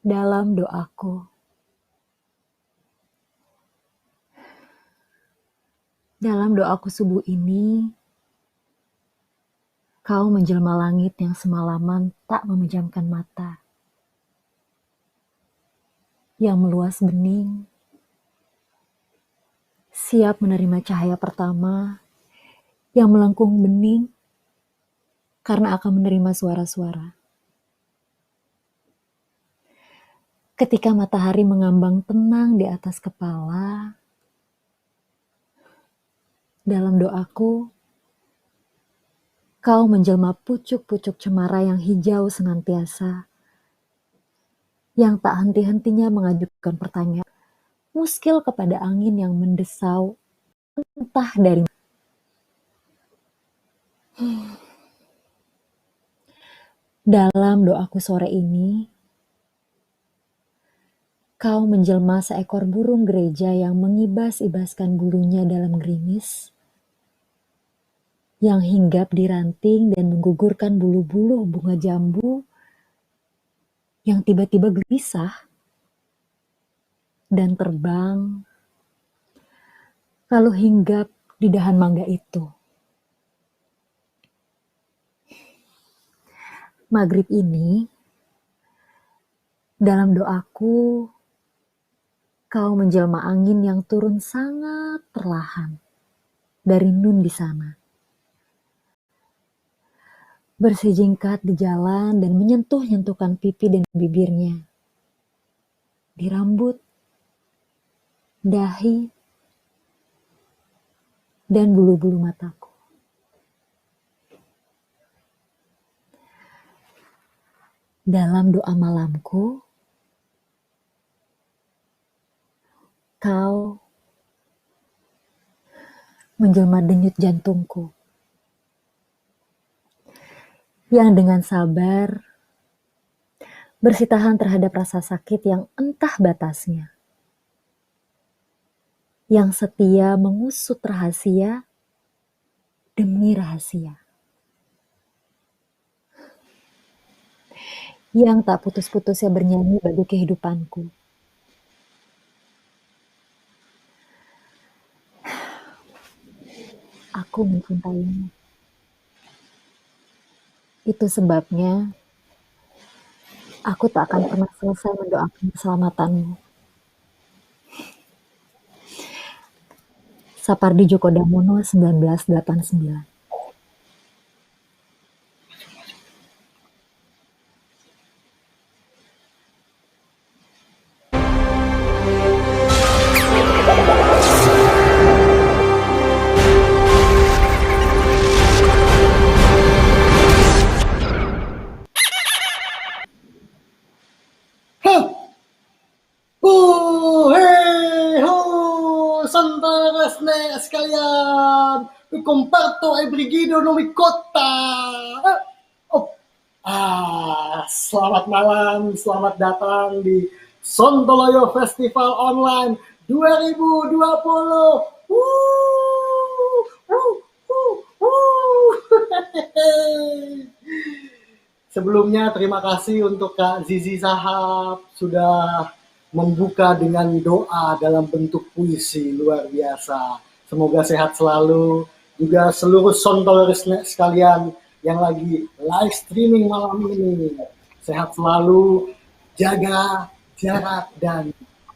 dalam doaku. Dalam doaku subuh ini, kau menjelma langit yang semalaman tak memejamkan mata, yang meluas bening, siap menerima cahaya pertama, yang melengkung bening karena akan menerima suara-suara. Ketika matahari mengambang tenang di atas kepala, dalam doaku, kau menjelma pucuk-pucuk cemara yang hijau senantiasa, yang tak henti-hentinya mengajukan pertanyaan, muskil kepada angin yang mendesau, entah dari mana. Dalam doaku sore ini, kau menjelma seekor burung gereja yang mengibas-ibaskan bulunya dalam gerimis, yang hinggap di ranting dan menggugurkan bulu-bulu bunga jambu, yang tiba-tiba gelisah dan terbang, lalu hinggap di dahan mangga itu. Maghrib ini, dalam doaku, kau menjelma angin yang turun sangat perlahan dari nun di sana. Bersijingkat di jalan dan menyentuh-nyentuhkan pipi dan bibirnya. Di rambut, dahi, dan bulu-bulu mataku. Dalam doa malamku, kau menjelma denyut jantungku, yang dengan sabar bersitahan terhadap rasa sakit yang entah batasnya, yang setia mengusut rahasia demi rahasia, yang tak putus-putusnya bernyanyi bagi kehidupanku. Aku mencintaimu. Itu sebabnya aku tak akan pernah selesai mendoakan keselamatanmu. Sapardi Djoko Damono 1989. Hey, ho, santaresne sekalian, mi comparto e brigido no mi cotta. Selamat malam, selamat datang di Sontoloyo Festival Online 2020. Sebelumnya terima kasih untuk Kak Zizi Sahab sudah membuka dengan doa dalam bentuk puisi luar biasa. Semoga sehat selalu. Juga seluruh Sontoloris sekalian yang lagi live streaming malam ini. Sehat selalu, jaga jarak dan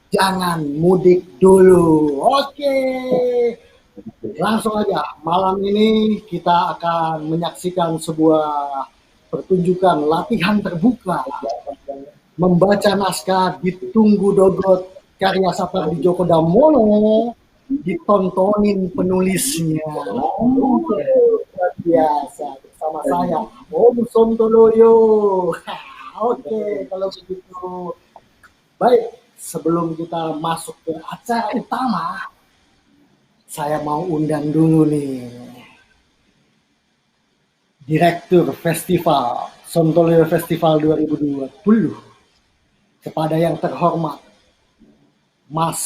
jangan mudik dulu. Oke. Langsung aja, malam ini kita akan menyaksikan sebuah pertunjukan latihan terbuka membaca naskah Ditunggu Dogot karya Sapardi Djoko Damono, ditontonin penulisnya. Luar biasa, bersama saya Om Sontoloyo. Oke, kalau begitu. Baik, sebelum kita masuk ke acara utama, saya mau undang dulu nih Direktur Festival Sontoloyo Festival 2020 kepada yang terhormat Mas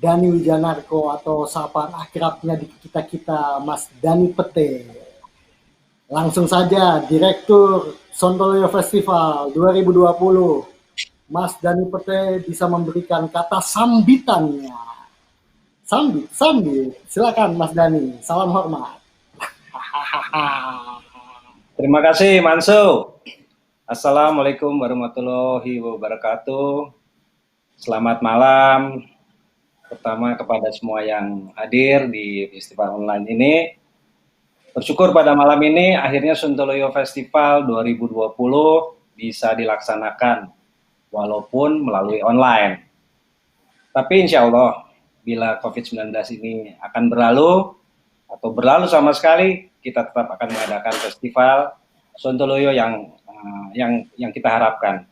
Dani Wijanarko atau sapaan akrabnya di kita Mas Dani Pete. Langsung saja Direktur Sontoloyo Festival 2020 Mas Dani Pete bisa memberikan kata sambitannya. Sambit. Silakan Mas Dani. Salam hormat. Terima kasih Mansu. Assalamualaikum warahmatullahi wabarakatuh. Selamat malam. Pertama kepada semua yang hadir di festival online ini. Bersyukur pada malam ini akhirnya Sontoloyo Festival 2020 bisa dilaksanakan walaupun melalui online. Tapi insya Allah bila COVID-19 ini akan berlalu atau berlalu sama sekali, kita tetap akan mengadakan festival Sontoloyo yang kita harapkan.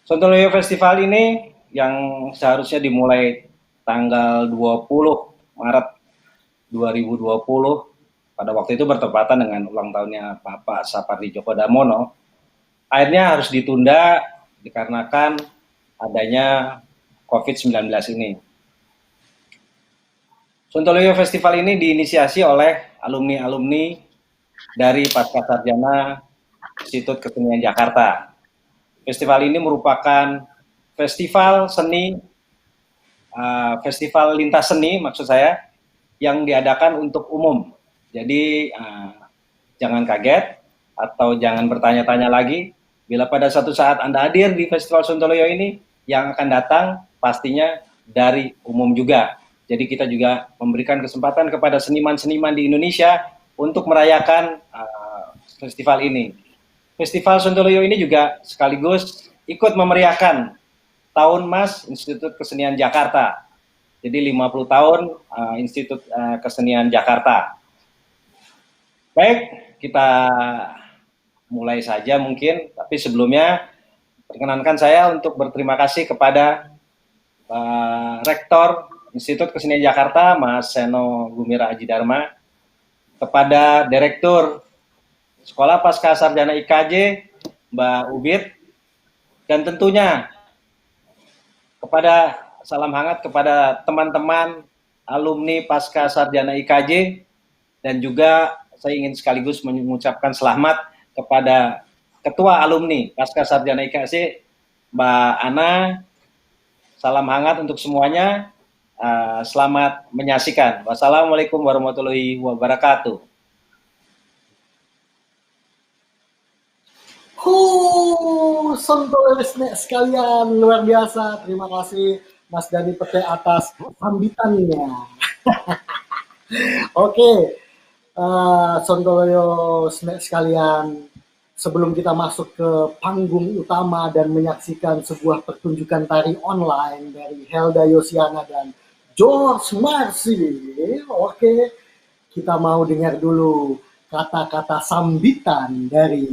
Sontoloyo Festival ini yang seharusnya dimulai tanggal 20 Maret 2020, pada waktu itu bertepatan dengan ulang tahunnya Bapak Sapardi Djoko Damono, akhirnya harus ditunda dikarenakan adanya COVID-19 ini. Sontoloyo Festival ini diinisiasi oleh alumni-alumni dari Pascasarjana Institut Kesenian Jakarta. Festival ini merupakan festival seni, festival lintas seni maksud saya, yang diadakan untuk umum. Jadi jangan kaget atau jangan bertanya-tanya lagi, bila pada suatu saat Anda hadir di Festival Sontoloyo ini, yang akan datang pastinya dari umum juga. Jadi kita juga memberikan kesempatan kepada seniman-seniman di Indonesia untuk merayakan festival ini. Festival Sontoloyo ini juga sekaligus ikut memeriahkan Tahun Mas Institut Kesenian Jakarta. Jadi 50 tahun Institut Kesenian Jakarta. Baik, kita mulai saja mungkin, tapi sebelumnya perkenankan saya untuk berterima kasih kepada Rektor Institut Kesenian Jakarta, Mas Seno Gumira Aji Dharma, kepada Direktur Sekolah Pascasarjana IKJ, Mbak Ubit, dan tentunya kepada salam hangat kepada teman-teman alumni Pascasarjana IKJ, dan juga saya ingin sekaligus mengucapkan selamat kepada Ketua Alumni Pascasarjana IKJ, Mbak Ana. Salam hangat untuk semuanya. Selamat menyaksikan. Wassalamualaikum warahmatullahi wabarakatuh. Sontoloyo sekalian, luar biasa. Terima kasih Mas Dani Pete atas sambitannya. Oke, Sontoloyo sekalian, sebelum kita masuk ke panggung utama dan menyaksikan sebuah pertunjukan tari online dari Helda Yosiana dan George Marsi, oke, kita mau dengar dulu kata-kata sambitan dari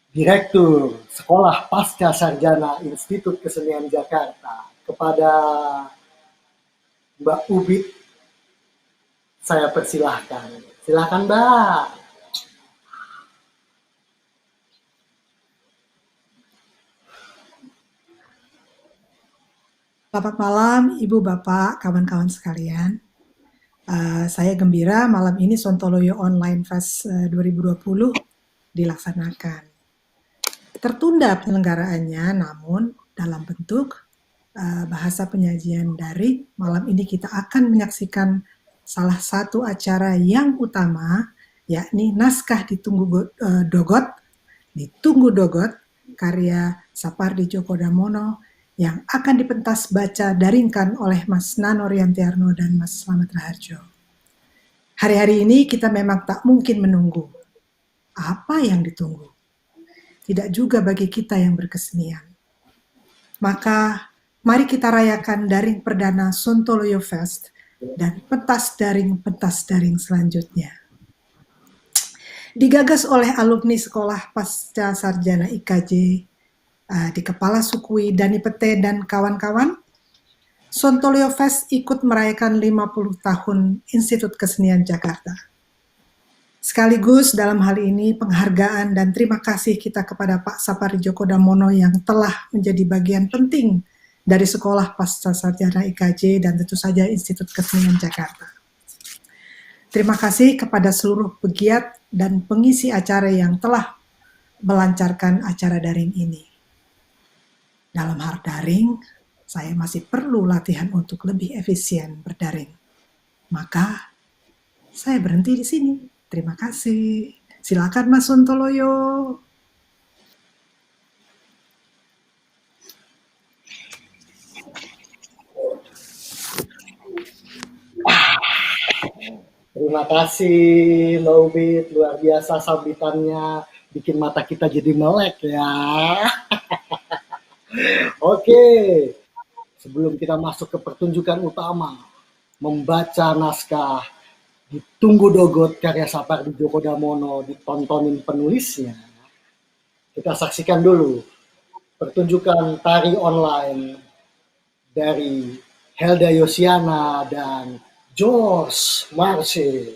Direktur Sekolah Pascasarjana Institut Kesenian Jakarta kepada Mbak Ubit. Saya persilahkan. Silahkan Mbak. Selamat malam Ibu Bapak, kawan-kawan sekalian. Saya gembira malam ini Sontoloyo Online Fest 2020 dilaksanakan. Tertunda penyelenggaraannya, namun dalam bentuk bahasa penyajian daring, malam ini kita akan menyaksikan salah satu acara yang utama, yakni Naskah Ditunggu Dogot, karya Sapardi Djoko Damono, yang akan dipentas baca daringkan oleh Mas Nano Riantiarno dan Mas Slamet Raharjo. Hari-hari ini kita memang tak mungkin menunggu. Apa yang ditunggu? Tidak juga bagi kita yang berkesenian. Maka mari kita rayakan daring perdana Sontoloyo Fest dan pentas daring selanjutnya. Digagas oleh alumni Sekolah Pascasarjana IKJ, di Kepala Sukui Dani Pete dan kawan-kawan, Sontoloyo Fest ikut merayakan 50 tahun Institut Kesenian Jakarta. Sekaligus dalam hal ini penghargaan dan terima kasih kita kepada Pak Sapardi Djoko Damono yang telah menjadi bagian penting dari Sekolah Pascasarjana IKJ dan tentu saja Institut Kesenian Jakarta. Terima kasih kepada seluruh pegiat dan pengisi acara yang telah melancarkan acara daring ini. Dalam hal daring, saya masih perlu latihan untuk lebih efisien berdaring. Maka, saya berhenti di sini. Terima kasih. Silakan Mas Sontoloyo. Terima kasih Mbak Ubit, luar biasa sambitannya, bikin mata kita jadi melek ya. Oke, sebelum kita masuk ke pertunjukan utama, membaca naskah Ditunggu Dogot karya Sapardi Djoko Damono ditontonin penulisnya, kita saksikan dulu pertunjukan tari online dari Helda Yosiana dan George Marce.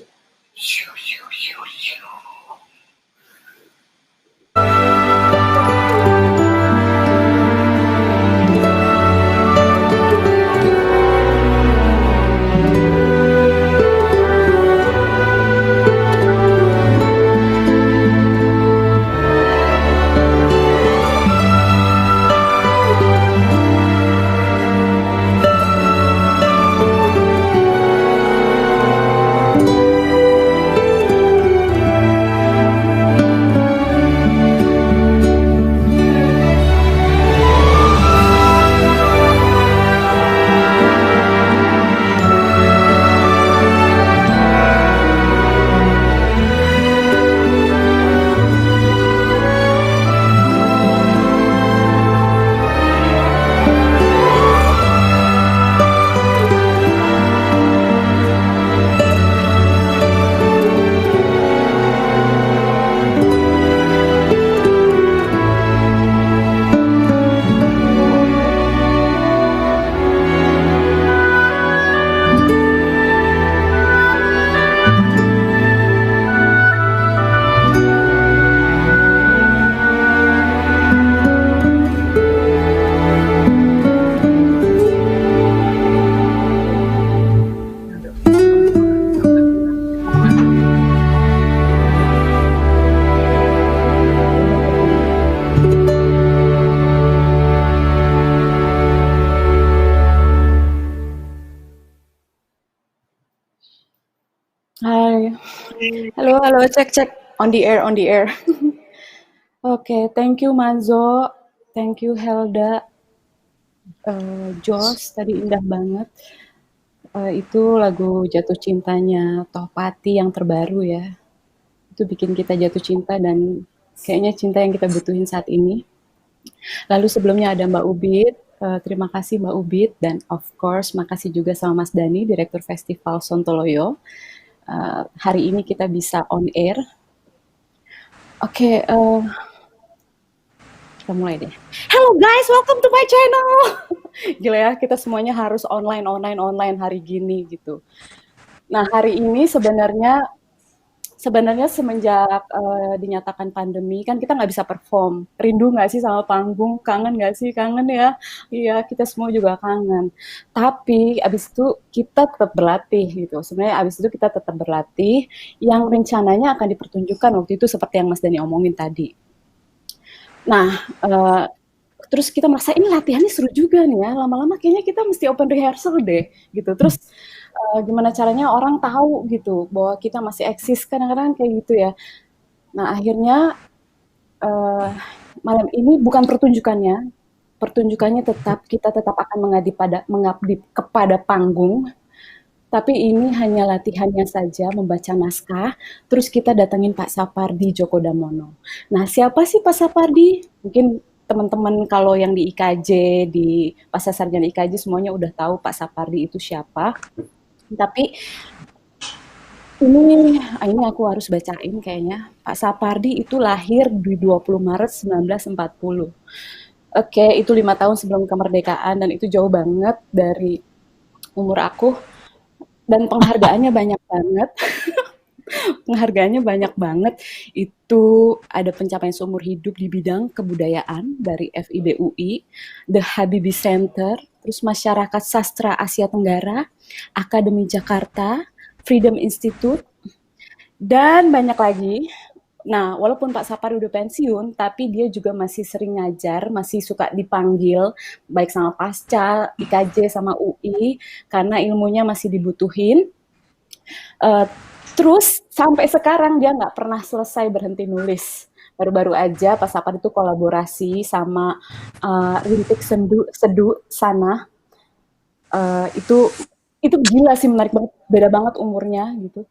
Hai. Halo, cek. On the air. Oke, thank you Mazo, thank you Helda, Jos, tadi indah banget. Itu lagu jatuh cintanya Tohpati yang terbaru ya. Itu bikin kita jatuh cinta dan kayaknya cinta yang kita butuhin saat ini. Lalu sebelumnya ada Mbak Ubit, terima kasih Mbak Ubit, dan of course makasih juga sama Mas Dani, Direktur Festival Sontoloyo. Hari ini kita bisa on air. Oke, kita mulai deh. Hello guys, welcome to my channel. Gila ya, kita semuanya harus online hari gini gitu. Nah, hari ini sebenarnya semenjak dinyatakan pandemi kan kita nggak bisa perform. Rindu nggak sih sama panggung? Kangen nggak sih? Kangen ya. Iya, kita semua juga kangen. Tapi abis itu kita tetap berlatih gitu. Sebenarnya abis itu kita tetap berlatih. Yang rencananya akan dipertunjukkan waktu itu seperti yang Mas Dani omongin tadi. Nah, terus kita merasa ini latihannya seru juga nih ya. Lama-lama kayaknya kita mesti open rehearsal deh gitu. Terus gimana caranya orang tahu gitu bahwa kita masih eksis, kadang-kadang kayak gitu ya. Nah akhirnya malam ini bukan pertunjukannya kita tetap akan mengabdi kepada panggung, tapi ini hanya latihannya saja, membaca naskah, terus kita datangin Pak Sapardi Djoko Damono. Nah siapa sih Pak Sapardi? Mungkin teman-teman kalau yang di IKJ, di Pasca Sarjana IKJ semuanya udah tahu Pak Sapardi itu siapa. Tapi ini aku harus bacain kayaknya. Pak Sapardi itu lahir di 20 Maret 1940. Oke, itu 5 tahun sebelum kemerdekaan dan itu jauh banget dari umur aku. Dan penghargaannya banyak banget. Itu ada pencapaian seumur hidup di bidang kebudayaan dari FIBUI, The Habibie Center, terus Masyarakat Sastra Asia Tenggara, Akademi Jakarta, Freedom Institute, dan banyak lagi. Nah, walaupun Pak Sapari udah pensiun, tapi dia juga masih sering ngajar, masih suka dipanggil, baik sama Pasca, IKJ, sama UI, karena ilmunya masih dibutuhin. Uh, Terus sampai sekarang dia nggak pernah selesai berhenti nulis. Baru-baru aja Pak Sapari itu kolaborasi sama Rintik Seduh sana. Itu gila sih, menarik banget, beda banget umurnya gitu.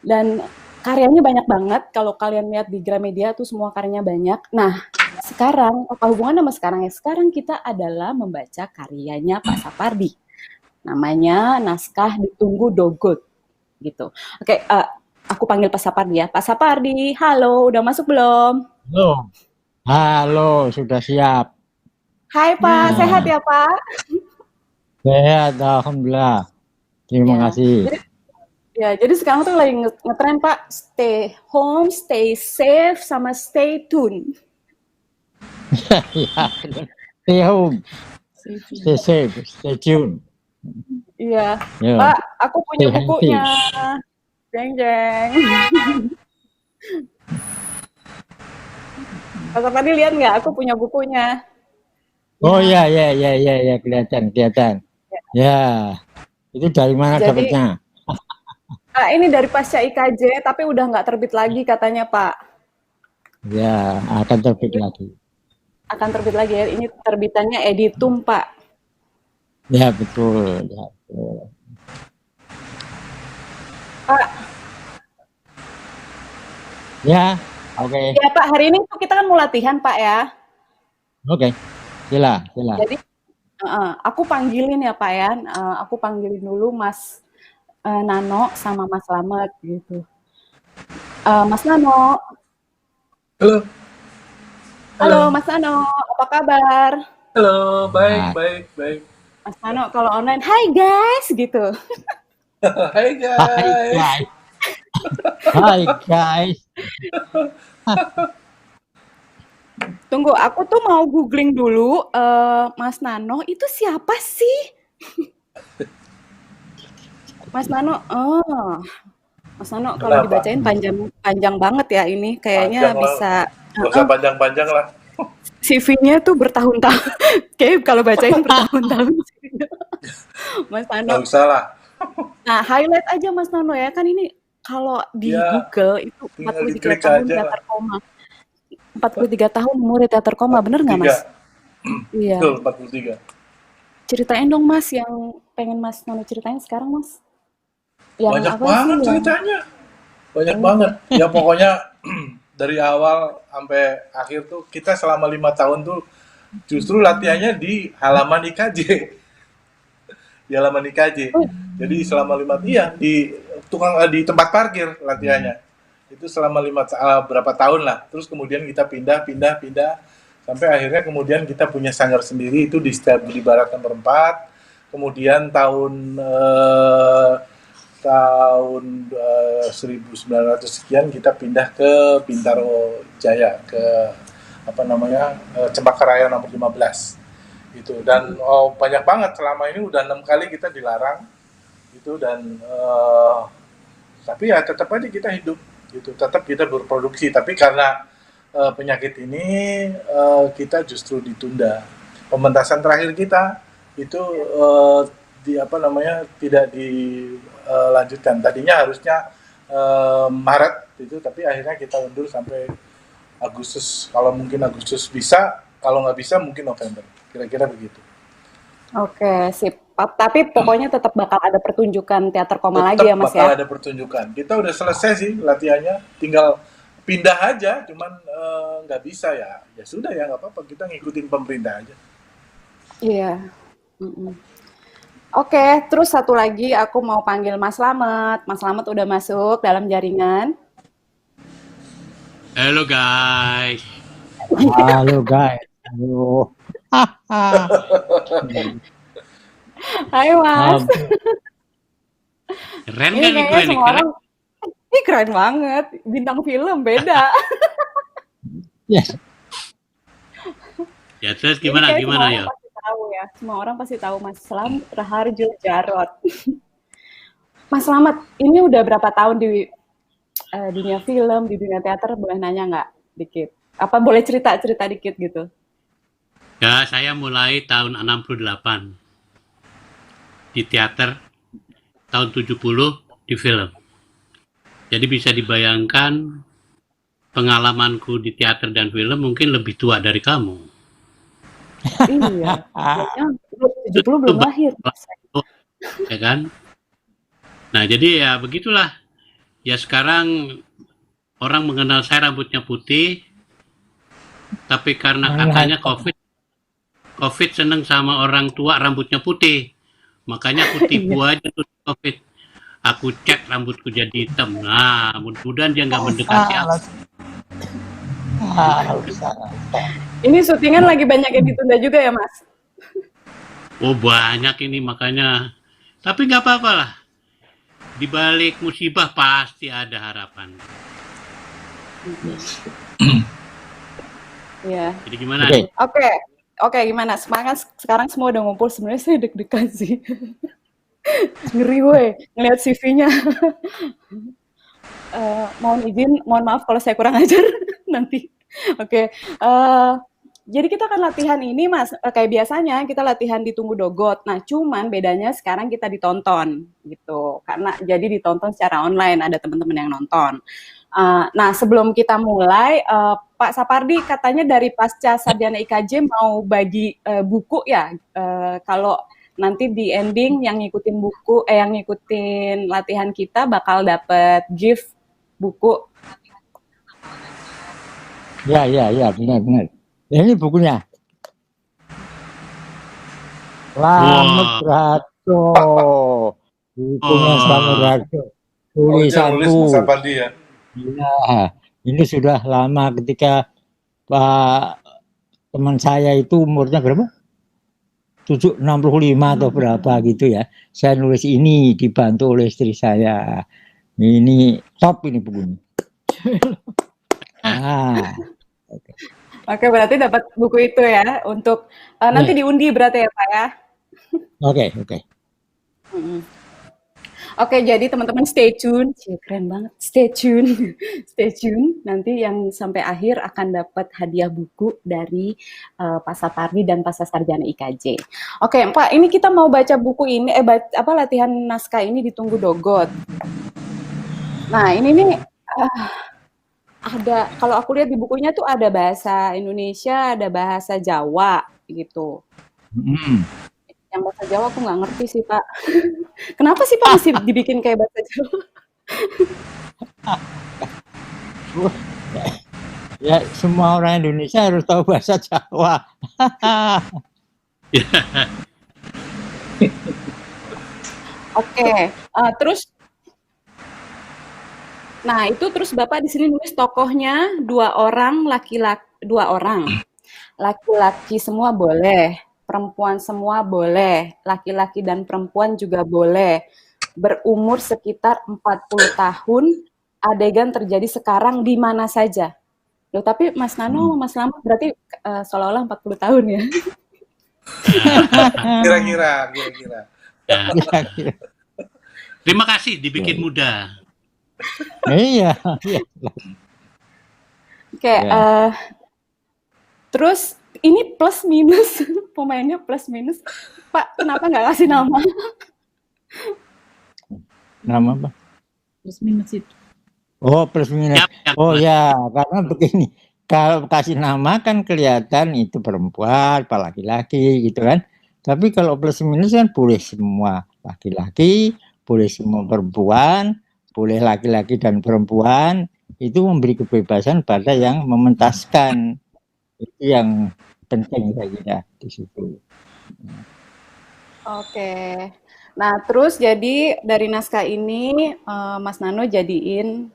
Dan karyanya banyak banget. Kalau kalian lihat di Gramedia tuh semua karyanya banyak. Nah, sekarang apa hubungan sama sekarang ya? Sekarang kita adalah membaca karyanya Pak Sapardi. Namanya Naskah Ditunggu Dogot gitu. Oke, aku panggil Pak Sapardi ya. Pak Sapardi, halo, udah masuk belum? Halo, halo, sudah siap. Hai Pak, sehat ya Pak? Sehat, alhamdulillah. Terima kasih. Jadi sekarang tuh lagi ngetren Pak, stay home, stay safe, sama stay tune. Ya, stay home, stay safe, stay tune. Iya, Pak, aku punya bukunya. Jeng jeng. Pak tadi lihat nggak? Aku punya bukunya. Oh ya, kelihatan. Ya, itu dari mana dapatnya? Ini dari Pasca IKJ, tapi udah nggak terbit lagi katanya Pak. Ya, akan terbit lagi. Akan terbit lagi ya. Ini terbitannya Editum Pak. Ya betul. Ya, betul. Pak. Ya, oke. Ya Pak, hari ini kita kan mau latihan Pak ya. Oke, sila. Jadi aku panggilin ya Pak ya. Aku panggilin dulu Mas Nano sama Mas Slamet gitu. Mas Nano. Halo Mas Nano, apa kabar? Halo, baik. Mas Nano kalau online, hai guys gitu. Hai guys. Hai guys. Tunggu, aku tuh mau googling dulu, Mas Nano itu siapa sih? Mas Nano, Mas Nano kalau dibacain panjang banget ya ini, kayaknya bisa. Gak usah panjang-panjang lah. CV-nya tuh bertahun-tahun, kayak kalau bacain bertahun-tahun. Mas Nano. Gak usah lah. Nah, highlight aja Mas Nano ya, kan ini kalau di Google itu 43 tahun teater koma. 43 tahun umur teater koma, bener nggak Mas? Iya. Betul, 43. Ceritain dong Mas, yang pengen Mas Nano ceritain sekarang Mas. Yang banyak banget sih, ceritanya. Banyak banget. Ya pokoknya dari awal sampai akhir tuh kita selama 5 tahun tuh justru latihannya di halaman IKJ. Di halaman IKJ. Jadi selama 5 di tempat parkir latihannya. Itu selama berapa tahun lah. Terus kemudian kita pindah sampai akhirnya kemudian kita punya sanggar sendiri itu di Setiabudi Budi Barat nomor 4. Kemudian tahun 1900 sekian kita pindah ke Bintaro Jaya, ke Cempaka Raya nomor 15 gitu. Dan banyak banget, selama ini udah 6 kali kita dilarang gitu. Dan tapi ya tetap aja kita hidup gitu, tetap kita berproduksi. Tapi karena penyakit ini kita justru ditunda. Pementasan terakhir kita itu tidak dilanjutkan. Tadinya harusnya Maret itu, tapi akhirnya kita undur sampai Agustus. Kalau mungkin Agustus bisa, kalau nggak bisa mungkin November. Kira-kira begitu. Oke, sip. Tapi pokoknya tetap bakal ada pertunjukan teater koma lagi ya Mas ya? Tetap bakal ada pertunjukan. Kita udah selesai sih latihannya, tinggal pindah aja, cuman nggak bisa ya. Ya sudah ya, nggak apa-apa, kita ngikutin pemerintah aja. Iya. Oke, terus satu lagi aku mau panggil Mas Slamet. Mas Slamet udah masuk dalam jaringan. Halo guys. Halo guys. Halo. Hai Mas. Keren ini kan? Kayaknya semua orang, ini keren banget. Bintang film beda. Yes. Ya terus gimana ya? Tahu ya, semua orang pasti tahu Mas Slamet Raharjo Jarot. Mas Slamet, ini udah berapa tahun dunia film, di dunia teater, boleh nanya nggak dikit? Apa boleh cerita-cerita dikit gitu? Ya, saya mulai tahun 68 di teater, tahun 70 di film. Jadi bisa dibayangkan pengalamanku di teater dan film mungkin lebih tua dari kamu. Iya, kayaknya 70 belum lahir. Ya kan? Nah, jadi ya begitulah. Ya sekarang orang mengenal saya rambutnya putih, tapi karena katanya COVID seneng sama orang tua rambutnya putih. Makanya aku tipu aja tuh COVID. Aku cek rambutku jadi hitam. Nah, mudah-mudahan dia nggak mendekati aku. Ini syutingan lagi banyak yang ditunda juga ya, Mas? Oh, banyak ini makanya. Tapi nggak apa-apa lah. Di balik musibah pasti ada harapan. Iya. Jadi gimana? Oke, gimana? Semangat sekarang semua udah ngumpul. Sebenarnya saya deg-degan sih. Ngeri weh, ngeliat CV-nya. Mohon maaf kalau saya kurang ajar nanti. Oke. Jadi kita akan latihan ini, Mas. Kayak biasanya kita latihan di Tunggu Dogot. Nah, cuman bedanya sekarang kita ditonton gitu. Karena jadi ditonton secara online, ada teman-teman yang nonton. Nah, sebelum kita mulai, Pak Sapardi katanya dari pasca sarjana IKJ mau bagi buku ya. Kalau nanti di ending yang ngikutin yang ngikutin latihan kita bakal dapet gift buku. Ya, benar. Ini bukunya. Slamet Rajo. Bukunya Slamet Rajo. Tulisanku. Nulis Mas Sapardi ya. Ya, ini sudah lama ketika Pak teman saya itu umurnya berapa? 65 atau berapa gitu ya. Saya nulis ini dibantu oleh istri saya. Ini top ini bukunya. Oke, berarti dapat buku itu ya untuk nanti diundi berarti ya Pak ya. Oke. Oke, jadi teman-teman stay tune. Keren banget. Stay tune. Nanti yang sampai akhir akan dapat hadiah buku dari Pak Sapardi dan Pak Sarjana IKJ. Oke, Pak, ini kita mau baca buku ini latihan naskah ini di Tunggu Dogot. Nah, ini nih ada, kalau aku lihat di bukunya tuh ada bahasa Indonesia, ada bahasa Jawa gitu. Yang bahasa Jawa aku nggak ngerti sih Pak. Kenapa sih Pak mesti dibikin kayak bahasa Jawa? Ya, semua orang Indonesia harus tahu bahasa Jawa. Oke, terus nah itu terus Bapak di sini nulis tokohnya 2 orang, laki-laki 2 orang. Laki-laki semua boleh, perempuan semua boleh, laki-laki dan perempuan juga boleh. Berumur sekitar 40 tahun, adegan terjadi sekarang di mana saja. Loh, tapi Mas Nano, Mas Lama berarti seolah-olah 40 tahun ya? Kira-kira. Terima kasih dibikin muda. Iya. Oke, terus ini plus minus, pemainnya plus minus. Pak, kenapa nggak kasih nama? Nama apa? Plus minus itu. Oh, plus minus. Oh ya, karena begini. Kalau kasih nama kan kelihatan itu perempuan, apa laki-laki gitu kan. Tapi kalau plus minus kan boleh semua laki-laki, boleh semua perempuan, boleh laki-laki dan perempuan. Itu memberi kebebasan pada yang mementaskan. Itu yang penting saya kira di situ. Oke. Nah, terus jadi dari naskah ini Mas Nano jadiin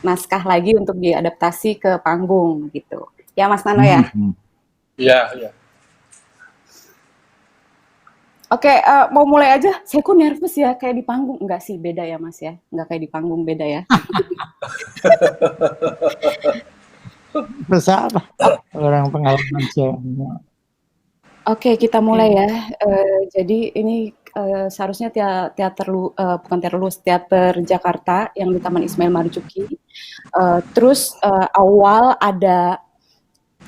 naskah lagi untuk diadaptasi ke panggung gitu. Ya Mas Nano ya? Iya. Oke, mau mulai aja. Saya kok nervous ya kayak di panggung. Enggak sih, beda ya Mas ya. Enggak kayak di panggung, beda ya. Bersama orang pengalaman. Oke, kita mulai ya. Jadi ini seharusnya teater Jakarta yang di Taman Ismail Marzuki. Terus awal ada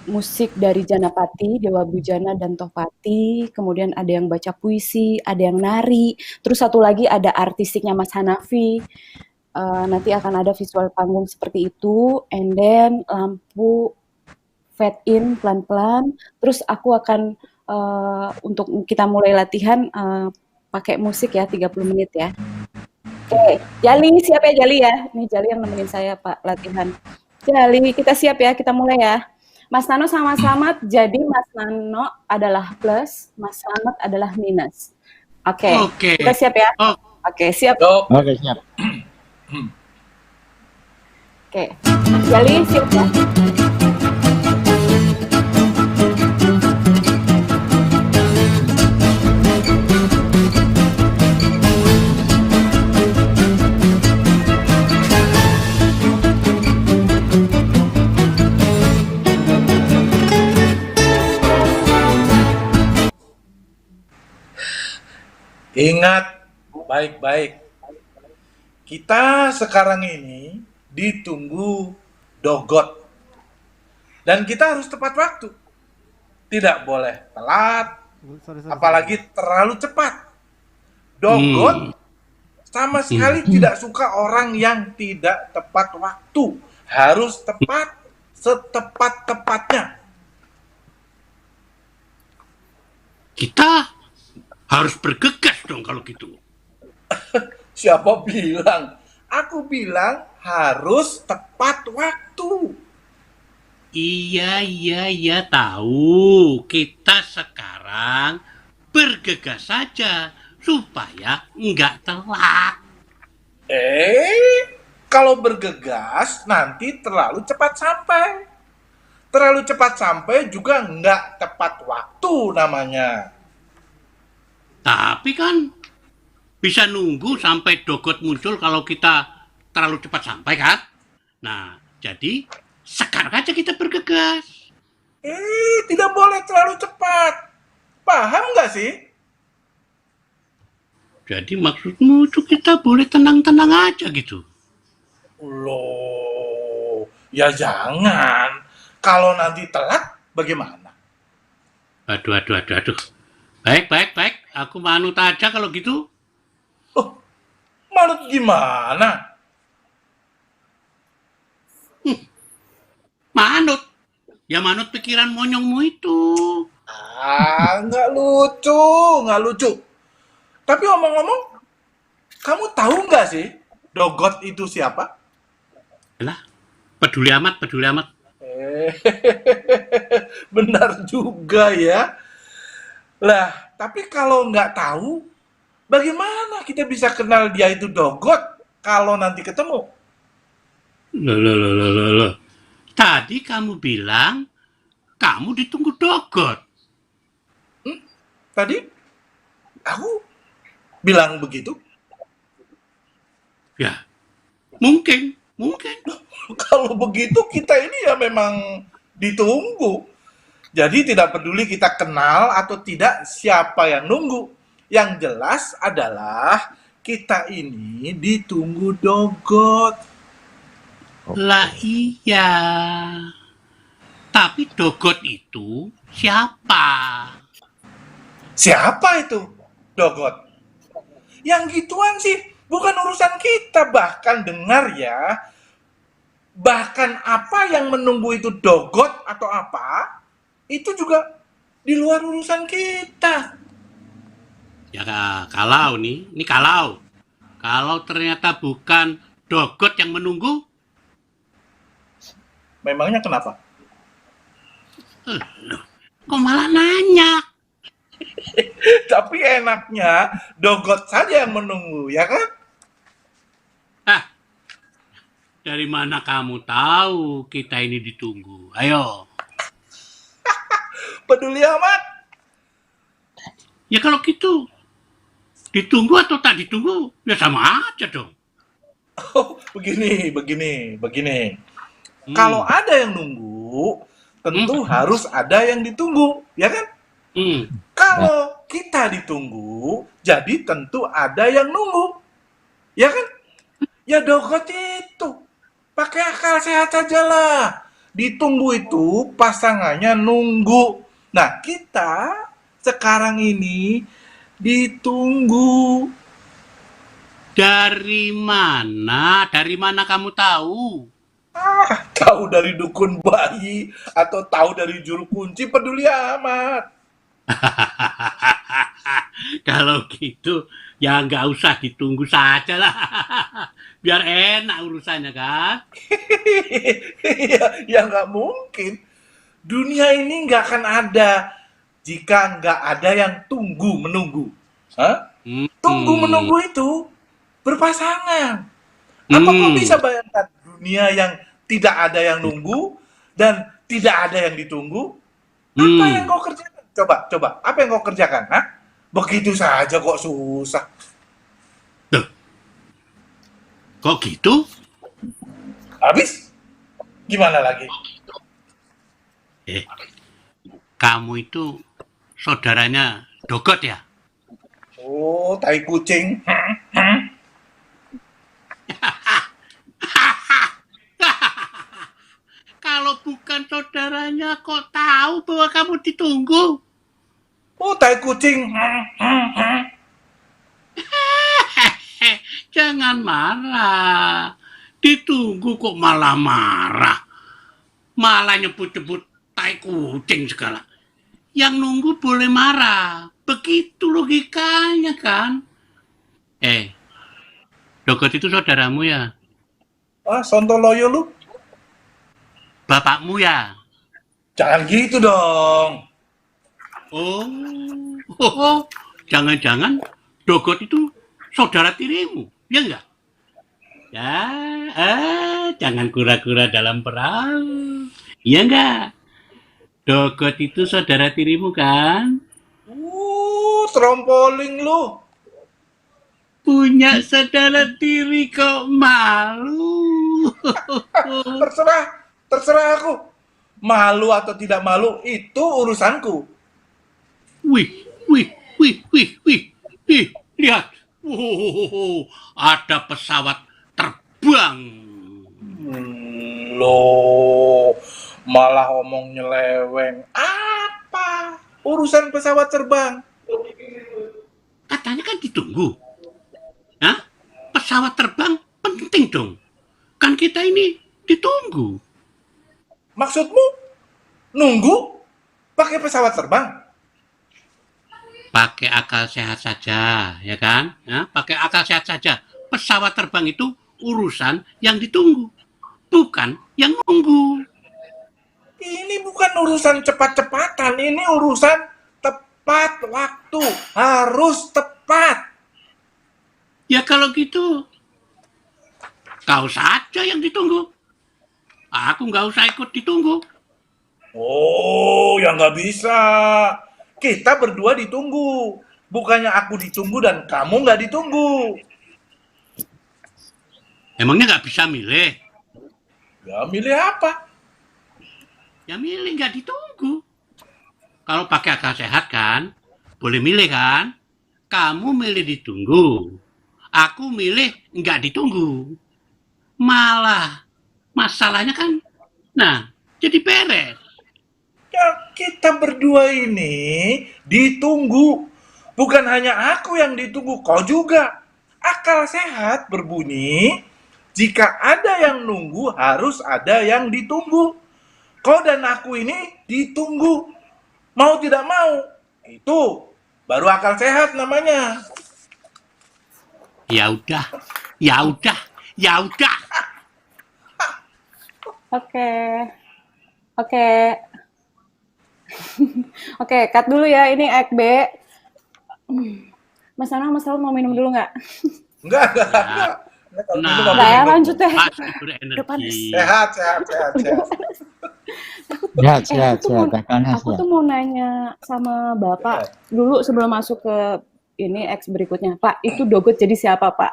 musik dari Janapati, Dewa Bujana dan Tohpati, kemudian ada yang baca puisi, ada yang nari, terus satu lagi ada artistiknya Mas Hanafi. Nanti akan ada visual panggung seperti itu, and then lampu fade in pelan-pelan, terus aku akan untuk kita mulai latihan pakai musik ya 30 menit ya. Oke, Jali siap ya Jali ya? Ini Jali yang nemenin saya Pak latihan. Jali, kita siap ya, kita mulai ya. Mas Nano sama Slamet, jadi Mas Nano adalah plus, Mas Slamet adalah minus. Oke, kita siap ya? Oke, siap. Oke, siap. Oke, Jali siap ya? Ingat baik-baik, kita sekarang ini ditunggu dogot. Dan kita harus tepat waktu. Tidak boleh telat, apalagi terlalu cepat. Dogot sama sekali tidak suka orang yang tidak tepat waktu. Harus tepat, setepat-tepatnya. Kita harus bergegas dong kalau gitu. Siapa bilang? Aku bilang harus tepat waktu. Iya, tahu. Kita sekarang bergegas saja supaya nggak telat. Kalau bergegas nanti terlalu cepat sampai. Terlalu cepat sampai juga nggak tepat waktu namanya. Tapi kan bisa nunggu sampai dogot muncul kalau kita terlalu cepat sampai kan? Nah, jadi sekarang aja kita bergegas. Tidak boleh terlalu cepat. Paham nggak sih? Jadi maksudmu itu kita boleh tenang-tenang aja gitu? Loh, ya jangan. Kalau nanti telat, bagaimana? Aduh. Baik. Aku manut aja kalau gitu. Oh, manut gimana? Manut. Ya manut pikiran monyongmu itu. Nggak lucu. Tapi omong-omong, kamu tahu nggak sih dogot itu siapa? Lah, peduli amat. Benar juga ya. Lah, tapi kalau nggak tahu, bagaimana kita bisa kenal dia itu dogot kalau nanti ketemu? Loh. Tadi kamu bilang kamu ditunggu dogot. Tadi aku bilang begitu. Ya, mungkin. Kalau begitu kita ini ya memang ditunggu. Jadi tidak peduli kita kenal atau tidak siapa yang nunggu. Yang jelas adalah kita ini ditunggu dogot. Lah iya. Tapi dogot itu siapa? Siapa itu dogot? Yang gituan sih bukan urusan kita. Bahkan dengar ya, bahkan apa yang menunggu itu dogot atau apa, itu juga di luar urusan kita. Ya kalau kalau ternyata bukan dogot yang menunggu, memangnya kenapa? Kok malah nanya? Tapi enaknya dogot saja yang menunggu, ya kan? Dari mana kamu tahu kita ini ditunggu? Ayo. Peduli amat. Ya kalau gitu, ditunggu atau tak ditunggu, ya sama aja dong. Oh, begini. Kalau ada yang nunggu, tentu harus ada yang ditunggu, ya kan? Kalau kita ditunggu, jadi tentu ada yang nunggu. Ya kan? Ya dogot itu. Pakai akal sehat aja lah. Ditunggu itu pasangannya nunggu. Nah, kita sekarang ini ditunggu. Dari mana? Dari mana kamu tahu? Tahu dari dukun bayi atau tahu dari juru kunci, peduli amat. Kalau gitu, ya nggak usah ditunggu saja lah. Biar enak urusannya kan? Ya nggak mungkin. Dunia ini nggak akan ada jika nggak ada yang tunggu menunggu. Hah? Tunggu menunggu itu berpasangan. Apa kau bisa bayangkan dunia yang tidak ada yang nunggu dan tidak ada yang ditunggu? Apa yang kau kerjakan? Coba. Apa yang kau kerjakan? Hah? Begitu saja kok susah. Tuh. Kok gitu? Habis? Gimana lagi? Kamu itu saudaranya Dogot ya? Oh, tai kucing. Kalau bukan saudaranya, kok tahu bahwa kamu ditunggu? Oh, tai kucing. Jangan marah. Ditunggu kok malah marah. Malah nyebut-nyebut tai kucing segala. Yang nunggu boleh marah. Begitu logikanya kan? Dogot itu saudaramu ya? Sontoloyo lu. Bapakmu ya? Jangan gitu dong. Oh, jangan-jangan Dogot itu saudara tirimu, ya enggak? Ya, jangan kura-kura dalam perahu. Iya enggak? Dogot itu saudara tirimu kan? Trompoling lu. Punya saudara tiri kok malu. Terserah aku. Malu atau tidak malu, itu urusanku. Wih, lihat. Ada pesawat terbang. Loh, malah omong nyeleweng. Apa urusan pesawat terbang? Katanya kan ditunggu. Hah? Pesawat terbang penting dong. Kan kita ini ditunggu. Maksudmu nunggu pakai pesawat terbang? Pakai akal sehat saja, ya kan? Ya, pakai akal sehat saja. Pesawat terbang itu urusan yang ditunggu, bukan yang nunggu. Ini bukan urusan cepat-cepatan, ini urusan tepat waktu, harus tepat. Ya kalau gitu, kau saja yang ditunggu. Aku nggak usah ikut ditunggu. Oh, ya nggak bisa. Kita berdua ditunggu. Bukannya aku ditunggu dan kamu nggak ditunggu. Emangnya nggak bisa milih? Ya milih apa? Ya milih nggak ditunggu. Kalau pakai akal sehat kan, boleh milih kan? Kamu milih ditunggu. Aku milih nggak ditunggu. Malah masalahnya kan, nah jadi beres. Ya kita berdua ini ditunggu. Bukan hanya aku yang ditunggu, kau juga. Akal sehat berbunyi, jika ada yang nunggu harus ada yang ditunggu. Kau dan aku ini ditunggu. Mau tidak mau, itu baru akal sehat namanya. Ya udah. Oke, cut dulu ya. Ini Ek B. Mas Anang mau minum dulu nggak? Enggak. Nggak ya, lanjut deh. Depan. Sehat. Sehat. Aku tuh mau nanya sama Bapak dulu sebelum masuk ke ini X berikutnya. Pak, itu Dogot jadi siapa, Pak?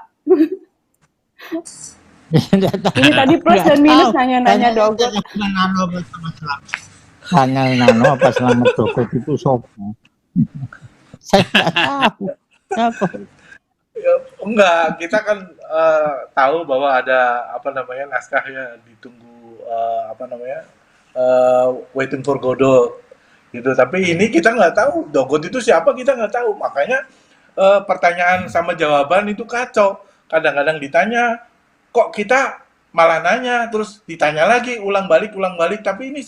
Ini tadi plus dan minus nanya Dogot. Tanya Nano apa selama Dogot itu sopo? Saya nggak tahu. Kenapa? Ya, enggak, kita kan tahu bahwa ada naskahnya ditunggu Waiting for Godot gitu. Tapi ini kita nggak tahu Dogot itu siapa, kita nggak tahu. Makanya pertanyaan sama jawaban itu kacau. Kadang-kadang ditanya, kok kita malah nanya, terus ditanya lagi, ulang balik. Tapi ini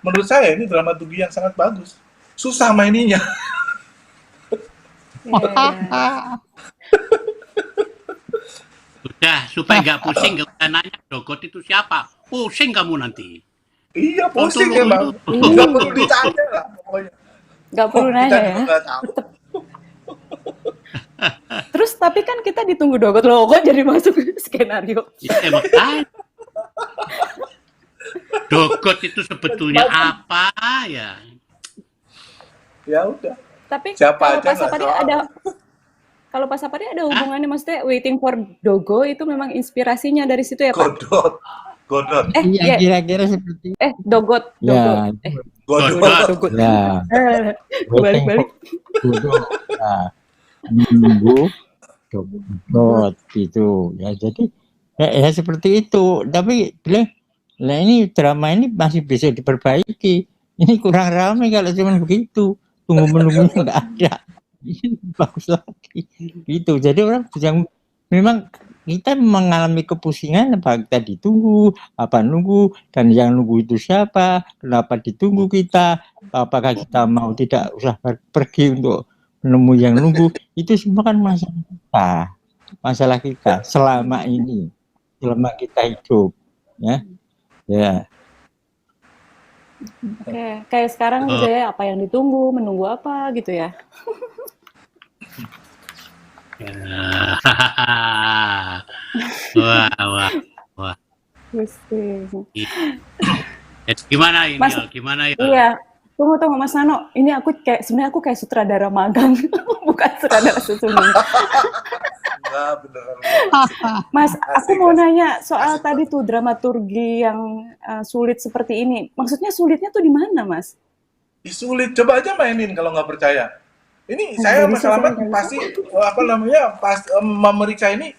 menurut saya ini dramaturgi yang sangat bagus. Susah maininya. Udah, supaya nggak pusing, nggak usah nanya Dogot itu siapa. Pusing kamu nanti. Iya, pusing emang. Nggak perlu ditanya lah pokoknya. Nggak perlu nanya Kita ya. juga nggak tahu. Terus tapi kan kita ditunggu Dogot loh, kok jadi masuk skenario. Ya, makanya. Dogot itu sebetulnya apa ya? Ya udah. Tapi Siapa kalau aja nggak Pasapadi soal. kalau Pasapadi ada hubungannya, maksudnya Waiting for Dogo itu memang inspirasinya dari situ ya Pak? Godot. Iya, kira-kira seperti Dogot. ya. Godot. Ya. Balik-balik. Godot. Nah, menunggu Dogot gitu. Ya jadi ya seperti itu. Tapi bilang, lah ini drama ini masih bisa diperbaiki. Ini kurang ramai kalau cuma begitu. Tunggu-menunggunya nggak ada. Ini bagus lagi. Gitu. Jadi orang yang memang kita mengalami kepusingan, apa kita ditunggu, apa nunggu, dan yang nunggu itu siapa, kenapa ditunggu kita, apakah kita mau tidak usah pergi untuk menemui yang nunggu, itu semua kan masalah kita selama ini, selama kita hidup, ya. Oke, kayak sekarang juga ya, apa yang ditunggu, menunggu apa gitu ya. Wah. Pusing. Gimana ini? Mas, Gimana ya? Iya, tunggu Mas Nano. Ini sebenarnya aku kayak sutradara magang, bukan sutradara sesungguhnya. Enggak, beneran. Mas, aku mau nanya soal tadi tuh dramaturgi yang sulit seperti ini. Maksudnya sulitnya tuh di mana, Mas? Sulit, coba aja mainin kalau nggak percaya. Ini saya Mas Alamat pasti pas memeriksa ini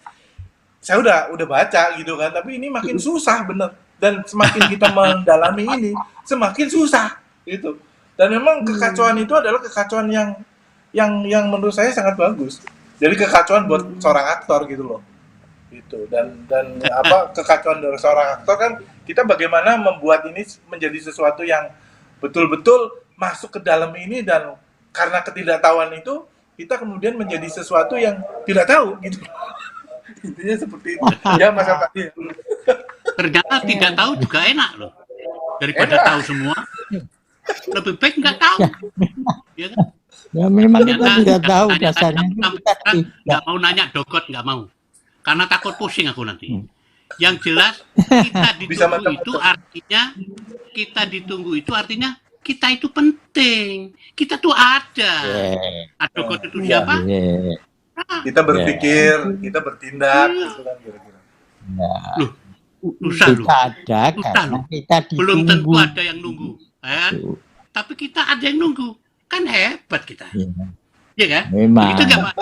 saya udah baca gitu kan, tapi ini makin susah bener. Dan semakin kita mendalami ini, semakin susah gitu. Dan memang kekacauan itu adalah kekacauan yang menurut saya sangat bagus. Jadi kekacauan buat seorang aktor gitu loh. Gitu. Dan kekacauan dari seorang aktor kan, kita bagaimana membuat ini menjadi sesuatu yang betul-betul masuk ke dalam ini, dan karena ketidaktahuan itu kita kemudian menjadi sesuatu yang tidak tahu gitu. Intinya seperti itu. Ya Mas Alfati. Ternyata tidak tahu juga enak loh. Daripada tahu semua, lebih baik nggak tahu. Ya kan? Ya memang kita tidak tahu dasarnya. Nggak mau nanya Dogot, nggak mau. Karena takut pusing aku nanti. Yang jelas kita ditunggu itu artinya kita itu penting, kita tuh ada. Dogot itu siapa? Kita berpikir, kita bertindak, gitu kan kira-kira. Loh, susah loh. Kita ada karena kita ditunggu. Belum tentu ada yang nunggu, kan? Tapi kita ada yang nunggu, kan hebat kita. Iya kan? Memang. Begitu nggak Pak?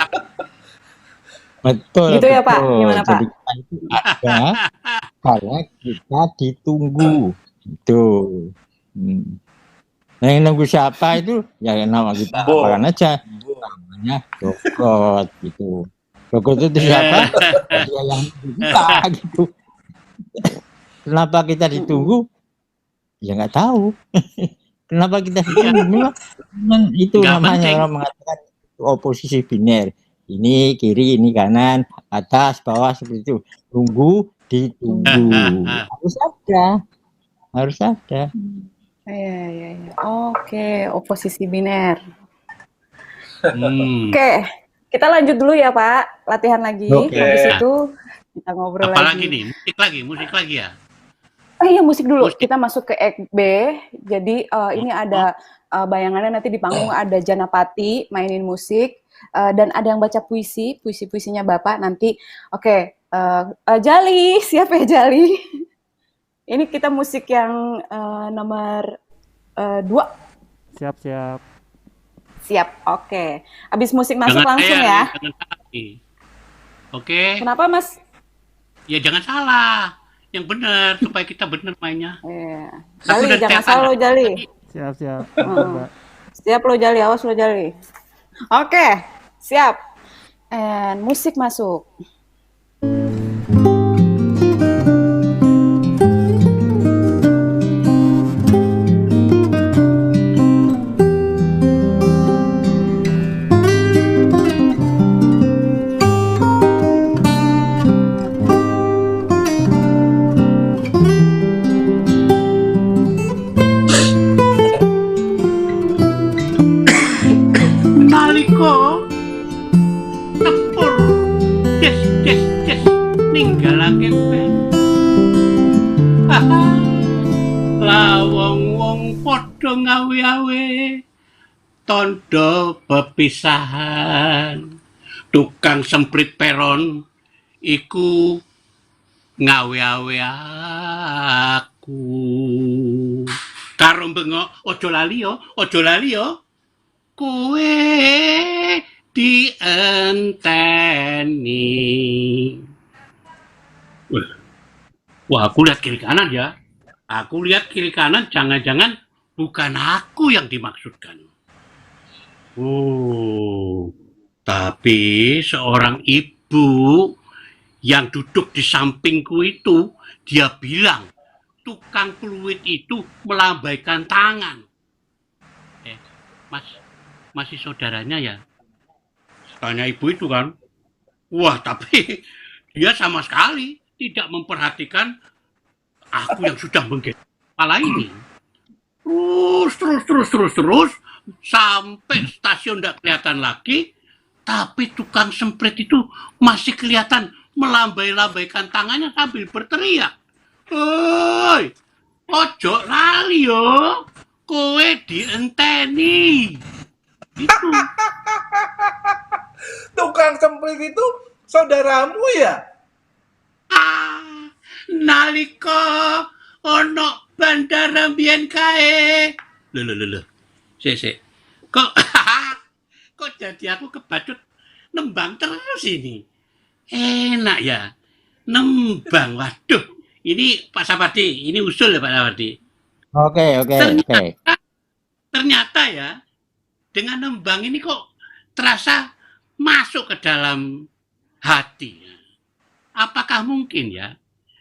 Betul. Gitu ya Pak? Gimana Pak? Jadi kita itu ada karena kita ditunggu. Itu. Nah, yang nunggu siapa itu ya nama kita apaan aja. Namanya Dogot gitu. Dogot itu siapa? Dia yang kita gitu. Kenapa kita ditunggu? Ya nggak tahu. Kenapa kita ditunggu? Memang itu Nggak namanya penting. orang mengatakan oposisi biner. Ini kiri, ini kanan, atas, bawah seperti itu. Tunggu, ditunggu. Harus ada. Iya. Oke, oposisi biner. Oke, kita lanjut dulu ya Pak, latihan lagi. Oke. Habis itu kita ngobrol Apalagi lagi. nih, musik lagi ya. Iya, musik dulu. Musik. Kita masuk ke act B. Jadi ini ada bayangannya nanti di panggung ada Janapati mainin musik, dan ada yang baca puisi-puisinya Bapak nanti. Oke, Jali, siap ya Jali? Ini kita musik yang nomor 2. Siap. Siap, oke. Abis musik masuk Jangan langsung saya, ya. jangan salah nih. Oke, Kenapa Mas? ya jangan salah. Yang benar supaya kita benar mainnya. Iya. Aku Jali, dan jangan Stefan. salah lo Jali. Siap, siap. Heeh. Siap lo Jali, awas lo Jali. Oke, siap. And musik masuk. Naliko tepur des des des ninggalake kowe. Lawong-wong padha ngawe-awe tondo pepisahan. Tukang semprit peron iku ngawe-awe aku. Karo bengok ojo lali yo, ojo lali yo. Kowe dienteni. Wah, aku lihat kiri kanan ya. Aku lihat kiri kanan, jangan-jangan bukan aku yang dimaksudkan. Oh, tapi seorang ibu yang duduk di sampingku itu, dia bilang, tukang peluit itu melambaikan tangan. Mas, masih saudaranya ya? Tanya ibu itu kan. Wah, tapi dia sama sekali tidak memperhatikan aku yang sudah menggendong kepala ini. Terus, sampai stasiun tidak kelihatan lagi, tapi tukang semprit itu masih kelihatan melambai-lambaikan tangannya sambil berteriak. Hoi, ojo lali yo, kowe dienteni. Itu. Tukang semprit itu saudaramu ya? Nalika ono bandara mbiyen kae. Lho. Sik. Kok jadi aku kebacut nembang terus ini. Enak ya. Nembang. Waduh. Ini Pak Sapardi, ini usul ya Pak Sapardi. Oke. Ternyata ya, dengan nembang ini kok terasa masuk ke dalam hati. Apakah mungkin ya,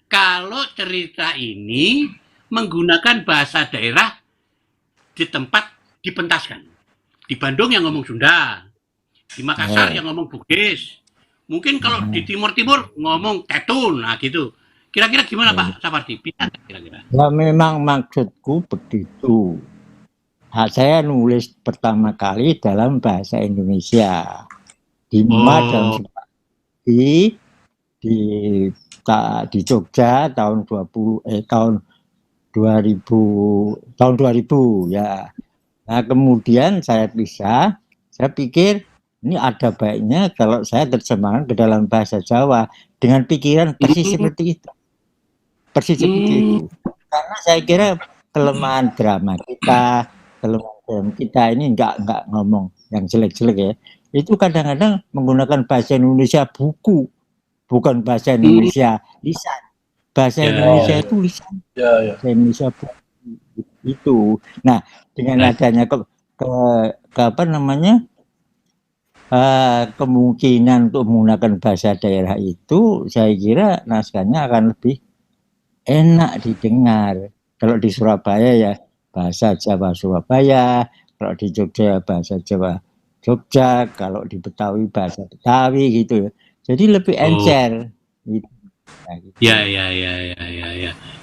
kalau cerita ini menggunakan bahasa daerah di tempat dipentaskan. Di Bandung yang ngomong Sunda, di Makassar yang ngomong Bugis. Mungkin kalau di Timur-Timur ngomong Tetun, nah gitu. Kira-kira gimana Pak Sapardi? Bisa kira-kira? Ya memang maksudku begitu. Saya nulis pertama kali dalam bahasa Indonesia. Di dalam di Jogja tahun 2000 ya. Nah, kemudian saya pikir ini ada baiknya kalau saya terjemahkan ke dalam bahasa Jawa dengan pikiran persis seperti itu. Karena saya kira kelemahan drama kita ini enggak ngomong yang jelek-jelek ya. Itu kadang-kadang menggunakan bahasa Indonesia buku, bukan bahasa Indonesia lisan. Bahasa Indonesia itu lisan. Bahasa Indonesia buku itu. Nah, dengan adanya kemungkinan untuk menggunakan bahasa daerah itu, saya kira naskahnya akan lebih enak didengar. Kalau di Surabaya ya bahasa Jawa Surabaya, kalau di Jogja bahasa Jawa Jogja, kalau di Betawi bahasa Betawi gitu ya. Jadi lebih encer. Gitu. Nah, gitu. Ya.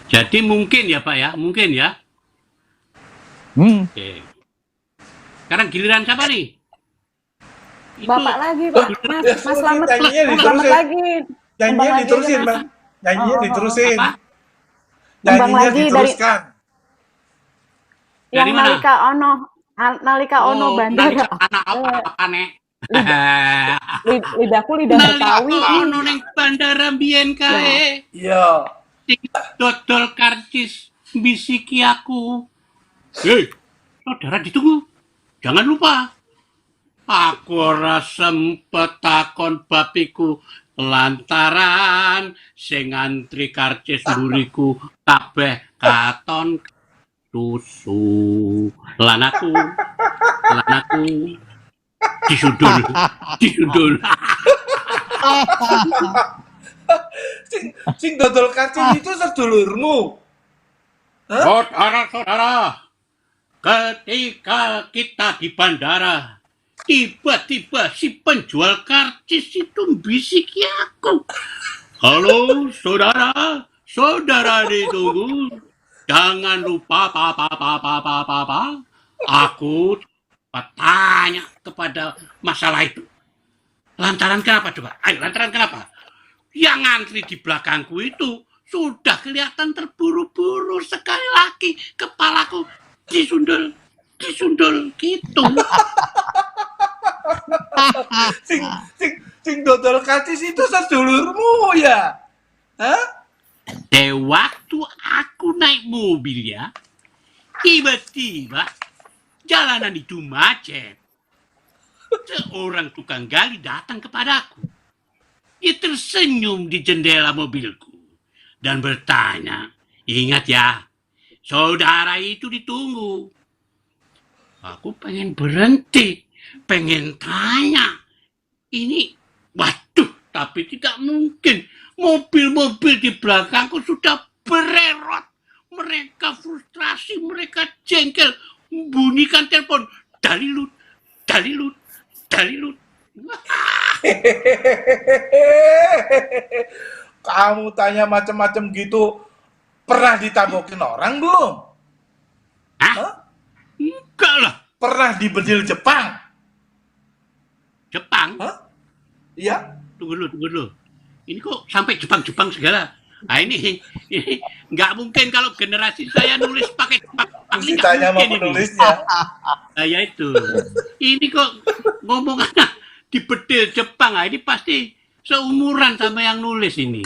Jadi mungkin ya Pak ya, mungkin ya. Oke. Sekarang giliran siapa nih? Bapak lagi Pak, Mas Slamet lagi. Nyanyinya diterusin Bang. Nyanyinya diterusin. Kembang lagi diteruskan. Yang nalika ono bandara. Anak apa nek? Lidahku lidah Betawi. Ono ning bandara mbiyen kae. Iya. Dodol karcis bisiki aku. Hei, saudara ditunggu. Jangan lupa Aku ora sempet takon bapiku lantaran sing antri karcis mburiku kabeh katon susu. Lan aku disundul. Sing dodol karcis itu sedulurmu. Hah? Saudara-saudara, ketika kita di bandara, tiba-tiba si penjual karcis itu bisiki aku. Halo saudara, saudara ditunggu. Jangan lupa apa. Aku bertanya kepada masalah itu. Lantaran kenapa coba? Ayo, lantaran kenapa? Yang antri di belakangku itu sudah kelihatan terburu-buru sekali lagi. Kepalaku disundul gitu. Sing dodol karcis itu sedulurmu ya? Hah? Waktu aku naik mobil ya, tiba-tiba jalanan itu macet. Seorang tukang gali datang kepadaku. Dia tersenyum di jendela mobilku dan bertanya, ingat ya, saudara itu ditunggu. Aku pengen berhenti, pengen tanya. Ini, waduh, tapi tidak mungkin. Mobil-mobil di belakangku sudah bererot. Mereka frustrasi, mereka jengkel. Bunyikan telepon. Dalilut. Kamu tanya macam-macam gitu, pernah ditabokin orang belum? Hah? Enggak lah. Pernah dibedil Jepang? Jepang? Hah? Iya? Tunggu dulu. Ini kok sampai Jepang segala? Nah ini nggak mungkin kalau generasi saya nulis pakai Jepang. Mesti tanya sama penulisnya. Nah ya itu. Ini kok ngomongannya di bedil Jepang. Nah, ini pasti seumuran sama yang nulis ini.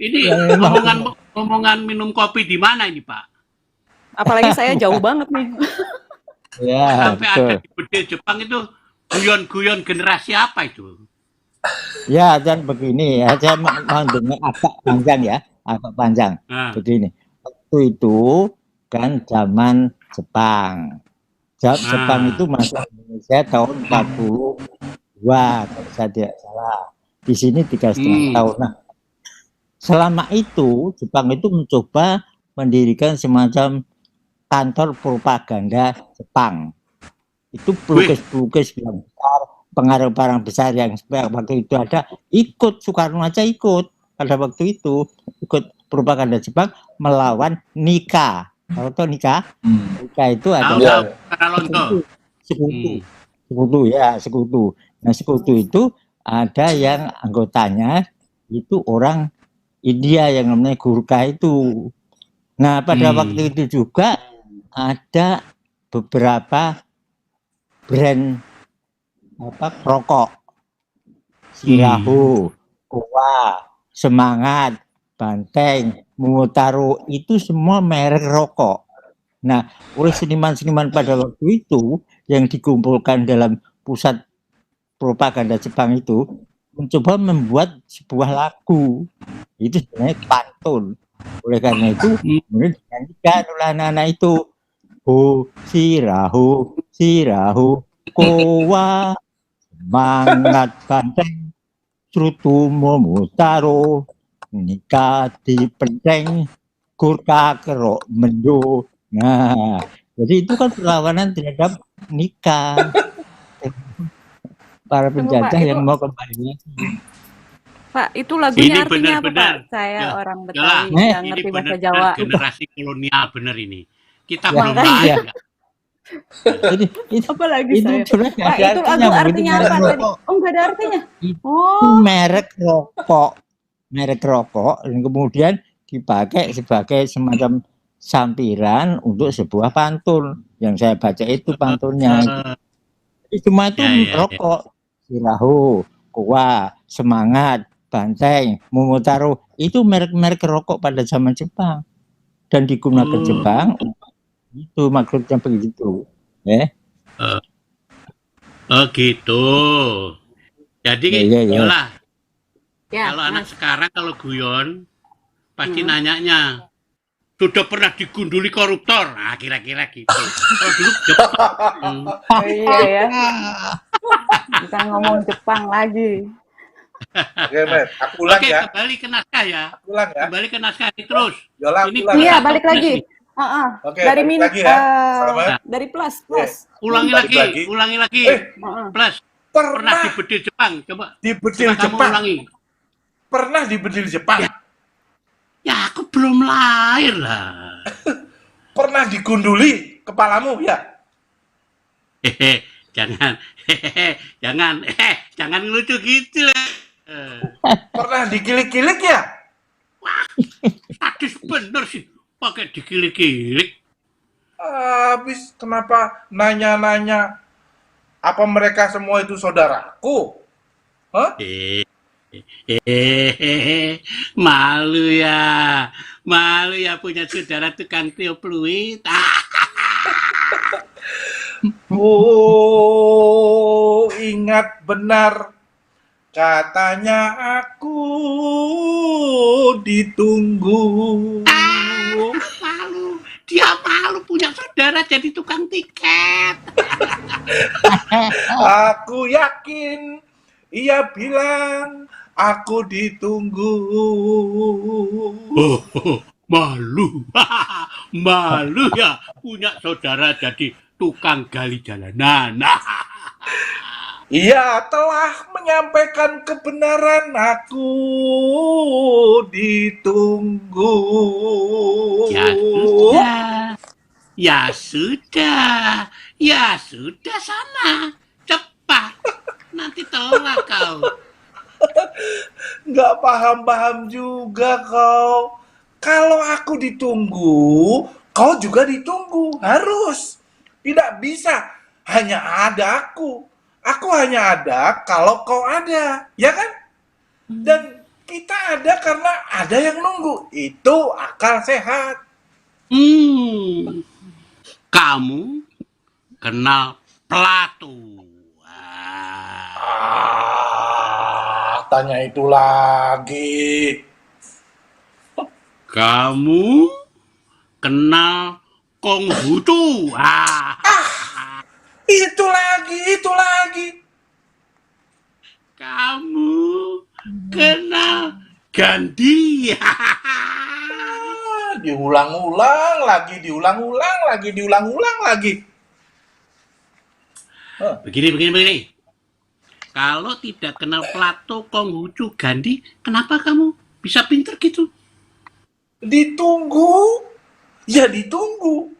Ini ngomongan minum kopi di mana ini Pak? Apalagi saya jauh banget nih. Ya, Sampai ada betul. di bedil Jepang itu guyon-guyon generasi apa itu? Ya, dan begini ya, saya mau dengar agak panjang. Nah. Begini, waktu itu kan zaman Jepang. Jepang itu masuk Indonesia tahun 42, kalau saya tidak salah. Di sini 3,5 tahun. Nah, selama itu Jepang itu mencoba mendirikan semacam kantor propaganda Jepang. Itu pelukis-pelukis yang besar, pengarang besar yang waktu itu ada, ikut, Soekarno aja ikut pada waktu itu, ikut propaganda Jepang melawan Nika. Kalau tahu Nika? Nika itu adalah sekutu. Nah, sekutu itu ada yang anggotanya itu orang India yang namanya Gurkha itu. Nah, pada waktu itu juga ada beberapa brand rokok, Sirahu, Kowa, Semangat, Banteng, Momotaro, itu semua merek rokok. Nah, oleh seniman-seniman pada waktu itu yang dikumpulkan dalam pusat propaganda Jepang itu mencoba membuat sebuah lagu. Itu sebenarnya pantun. Oleh karena itu, kemudian dinyanyikan oleh anak-anak itu. Sirahu, Kowa, Semangat, Banteng, Srutu, Momotaro, Nika dipenteng, Gurkha kerok mendo. Nah, jadi itu kan perlawanan terhadap Nika. Para penjajah yang mau kembali. Pak, itu lagunya Ini artinya apa benar-benar. Pak? Saya Ya, orang Betawi, nggak ngerti bahasa Jawa. Generasi kolonial bener ini. Kita Ya, belum iya. lahir. Itu Apa lagi itu saya? sebenarnya nggak Pak, ada itu artinya, lagu artinya begitu apa merek tadi? rokok. Oh, nggak ada artinya. Itu Oh, merek rokok dan kemudian dipakai sebagai semacam sampiran untuk sebuah pantun. Yang saya baca itu pantunnya. Jadi cuma itu rokok. Sirahu, Kowa, Semangat, Banteng, Momotaro, itu merek-merek rokok pada zaman Jepang dan digunakan Jepang itu maksudnya begitu, ya. Eh, oh gitu. Jadi Iya, iya. Yola, Ya, kalau anak Mas. sekarang kalau guyon pasti Hmm. nanyanya sudah pernah digunduli koruptor. Nah, kira-kira gitu. Kalau dulu Jepang. Oh iya ya, kita ngomong Jepang lagi. Oke, Met. Aku ulang Oke, ya. kembali ke naskah ya. Aku ulang ya. Kembali ke naskah ini terus. Yola, aku Ini ulang Iya, ya. balik lagi. Oke, Dari balik min lagi ya. Selamat. dari plus. Ulangi Balik lagi, lagi. ulangi lagi. Heeh. Plus, pernah Pernah di bedil Jepang. Coba di bedil kamu Jepang. ulangi. Pernah di bedil Jepang. Ya, aku belum lahir lah. Pernah digunduli kepalamu ya. Hehe, jangan, jangan ngelucu gitu. Pernah dikilik-kilik ya. Sadis bener sih, pakai dikilik-kilik. Habis kenapa nanya-nanya apa mereka semua itu saudaraku? Hah? Malu ya punya saudara tukang tiup fluid. Oh, ingat benar katanya aku ditunggu. Malu, dia malu punya saudara jadi tukang tiket. Aku yakin ia bilang aku ditunggu. Malu, malu ya punya saudara jadi tukang gali jalanan. Ia telah menyampaikan kebenaran, aku ditunggu. Ya sudah sana, cepat, nanti telat kau. Nggak paham-paham juga kau. Kalau aku ditunggu, kau juga ditunggu. Harus. Tidak bisa hanya ada aku. Aku hanya ada kalau kau ada. Ya kan? Dan kita ada karena ada yang nunggu. Itu akal sehat. Kamu kenal Plato. Tanya itu lagi. Kamu kenal Konghucu. Itu lagi. Kamu kenal Gandhi. Diulang-ulang lagi. Begini. Kalau tidak kenal Plato, Konghucu, Gandhi, kenapa kamu bisa pinter gitu? Ditunggu. Ya ditunggu.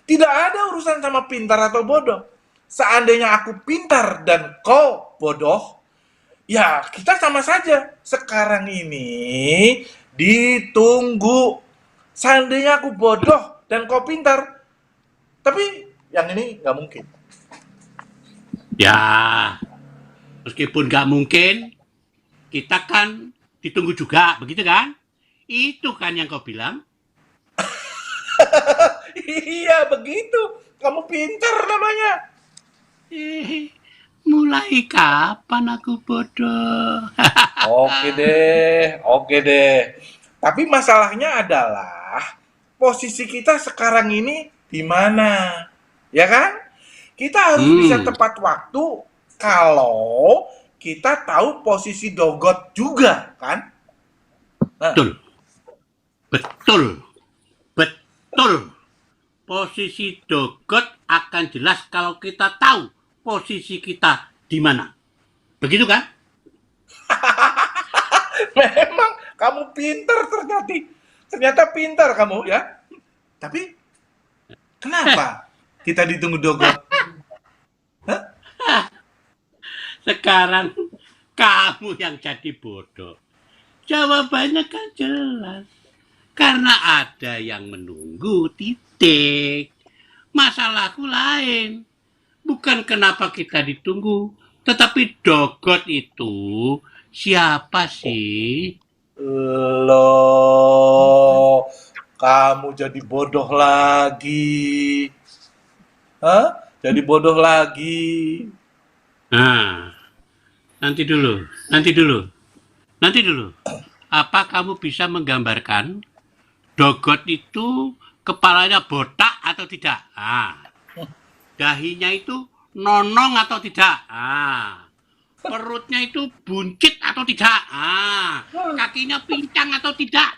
Tidak ada urusan sama pintar atau bodoh. Seandainya aku pintar dan kau bodoh, ya kita sama saja. Sekarang ini ditunggu. Seandainya aku bodoh dan kau pintar, tapi yang ini nggak mungkin. Ya, meskipun nggak mungkin, kita kan ditunggu juga, begitu kan? Itu kan yang kau bilang. Iya begitu. Kamu pintar namanya. Mulai kapan aku bodoh? Oke deh. Tapi masalahnya adalah posisi kita sekarang ini di mana? Ya kan? Kita harus bisa tepat waktu kalau kita tahu posisi Dogot juga, kan? Betul. Posisi Dogot akan jelas kalau kita tahu posisi kita di mana. Begitu kan? Memang kamu pintar ternyata pintar kamu ya. Tapi kenapa kita ditunggu Dogot? Sekarang kamu yang jadi bodoh. Jawabannya kan jelas. Karena ada yang menunggu, titik. Masalahku lain. Bukan kenapa kita ditunggu, tetapi Dogot itu siapa sih? Kamu jadi bodoh lagi. jadi bodoh lagi. Nah, nanti dulu. Apa kamu bisa menggambarkan Dogot itu kepalanya botak atau tidak? Dahinya itu nonong atau tidak? Perutnya itu buncit atau tidak? Kakinya pincang atau tidak?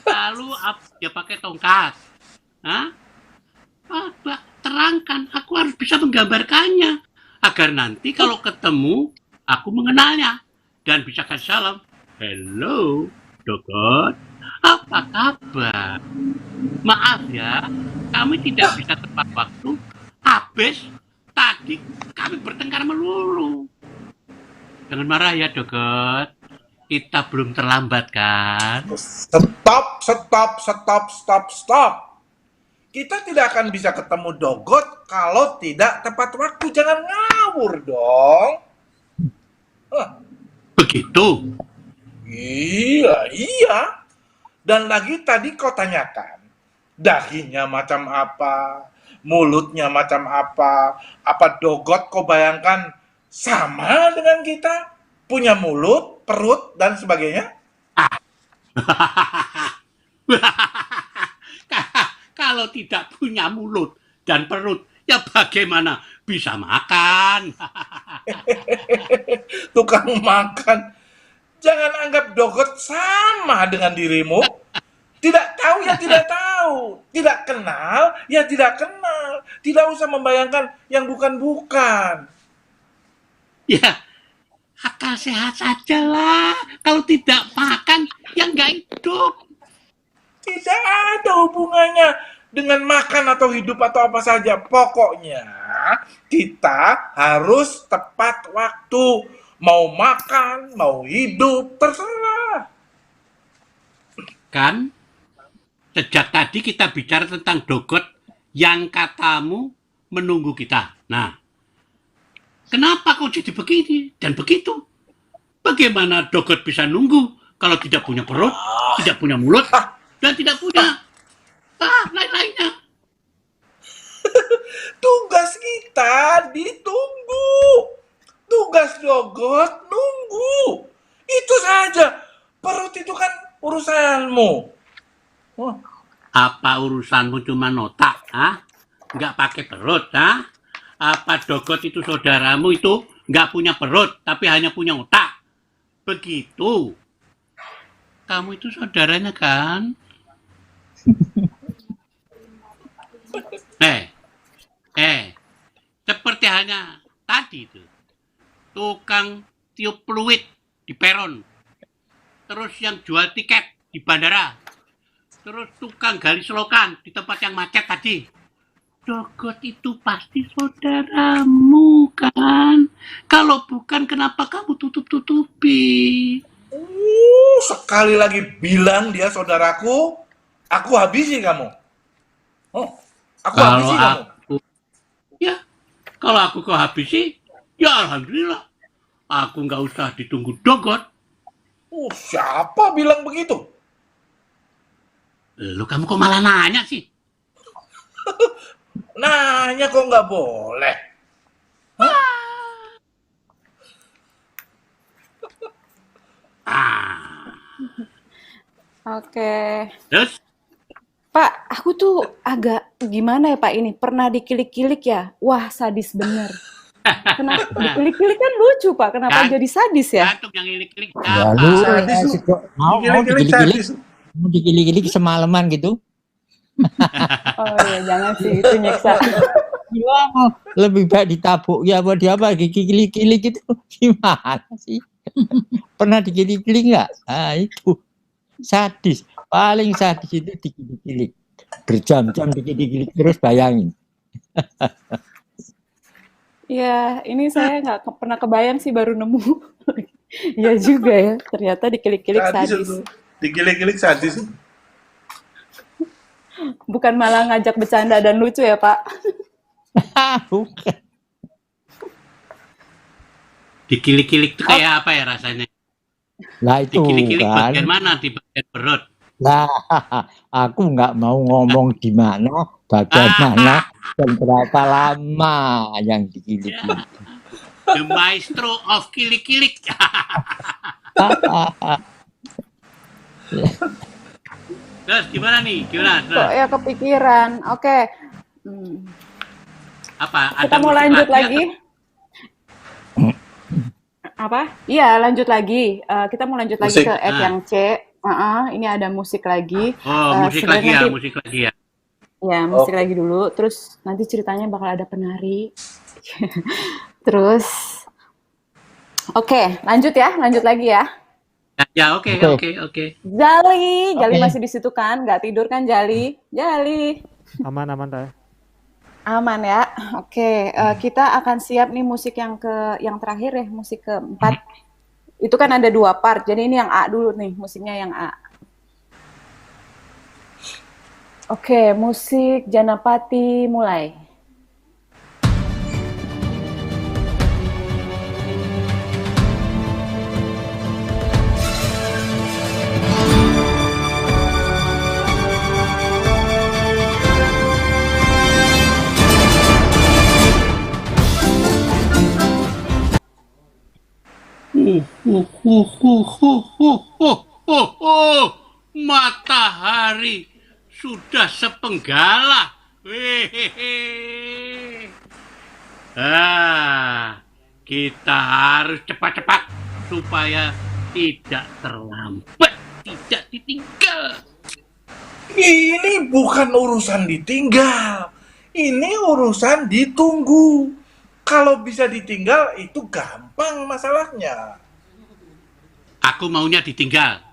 Lalu dia pakai tongkat. Terangkan, aku harus bisa menggambarkannya agar nanti kalau ketemu aku mengenalnya dan bisa kasih salam. Hello, Dogot, apa kabar? Maaf ya, kami tidak bisa tepat waktu. Habis tadi kami bertengkar melulu. Jangan marah ya, Dogot. Kita belum terlambat kan? Stop. Kita tidak akan bisa ketemu Dogot kalau tidak tepat waktu. Jangan ngawur dong. Begitu? Iya. Dan lagi tadi kau tanyakan, dahinya macam apa, mulutnya macam apa Dogot kau bayangkan sama dengan kita? Punya mulut, perut, dan sebagainya? Kalau tidak punya mulut dan perut, ya bagaimana bisa makan? Tukang makan. Jangan anggap Dogot sama dengan dirimu. Tidak tahu ya tidak tahu. Tidak kenal ya tidak kenal. Tidak usah membayangkan yang bukan-bukan. Ya, akal sehat saja lah. Kalau tidak makan, ya nggak hidup. Tidak ada hubungannya dengan makan atau hidup atau apa saja. Pokoknya kita harus tepat waktu. Mau makan, mau hidup, terserah. Kan, sejak tadi kita bicara tentang Dogot yang katamu menunggu kita. Nah, kenapa kau jadi begini dan begitu? Bagaimana Dogot bisa nunggu kalau tidak punya perut, tidak punya mulut, dan tidak punya lain-lainnya? Tugas kita ditunggu. Tugas Dogot nunggu. Itu saja. Perut itu kan urusanmu. Apa urusanmu cuma otak? Nggak pakai perut? Apa Dogot itu saudaramu itu nggak punya perut, tapi hanya punya otak? Begitu. Kamu itu saudaranya kan? Seperti hanya tadi itu. Tukang tiup fluid di peron, terus yang jual tiket di bandara, terus tukang gali selokan di tempat yang macet tadi. Dogot itu pasti saudaramu kan? Kalau bukan, kenapa kamu tutup-tutupi? Sekali lagi bilang dia saudaraku, aku habisi kamu. Kalau aku kau habisi, ya alhamdulillah. Aku nggak usah ditunggu Dogot. Siapa bilang begitu? Lu kamu kok malah nanya sih? Nanya kok nggak boleh? Oke. Terus? Pak, aku tuh agak gimana ya Pak ini? Pernah dikilik-kilik ya? Wah, sadis bener. Kenapa dikilik-kilik kan lucu Pak? Kenapa jadi sadis ya? Yang ilik-ilik. Ya lu mau dikilik-kilik semalaman gitu? Oh iya, jangan sih itu nyiksa. Gimana? Lebih baik ditabuk ya buat dia apa dikilik-kilik itu gimana sih? Pernah dikilik-kilik nggak? Itu sadis. Paling sadis itu dikilik-kilik. Berjam-jam dikilik-kilik terus, bayangin. Ya, ini saya nggak pernah kebayang sih, baru nemu. Iya juga ya, ternyata dikilik-kilik sadis. Dikilik-kilik sadis. Bukan malah ngajak bercanda dan lucu ya Pak? Bukan. Dikilik-kilik itu kayak apa ya rasanya? Lah itu dikilik-kilik kan. Bagian mana? Di bagian perut. Nah, aku nggak mau ngomong di mana, bagian mana, Dan berapa lama yang dikilik Ya, the maestro of kilik-kilik. Terus gimana nih? Gimana? Kok ya kepikiran. Oke. Apa? Kita mau musik lanjut lagi. atau- Apa? Iya, lanjut lagi. Kita mau lanjut lagi Musik. ke Ed yang C. Ini ada musik lagi. Oh, musik lagi ya, sebenarnya nanti- musik lagi ya. Ya, musik lagi dulu. Terus nanti ceritanya bakal ada penari. Terus, oke, lanjut ya, lanjut lagi ya. Ya, oke. Jali Oke. masih di situ kan? Nggak tidur kan Jali? Jali. Aman Teh. Aman ya. Oke, kita akan siap nih musik yang terakhir ya, musik keempat. Itu kan ada 2 part. Jadi ini yang A dulu nih, musiknya yang A. Oke, musik Janapati mulai. Matahari sudah sepenggalah. Hehehe. Kita harus cepat-cepat supaya tidak terlambat, tidak ditinggal. Ini bukan urusan ditinggal. Ini urusan ditunggu. Kalau bisa ditinggal itu gampang masalahnya. Aku maunya ditinggal.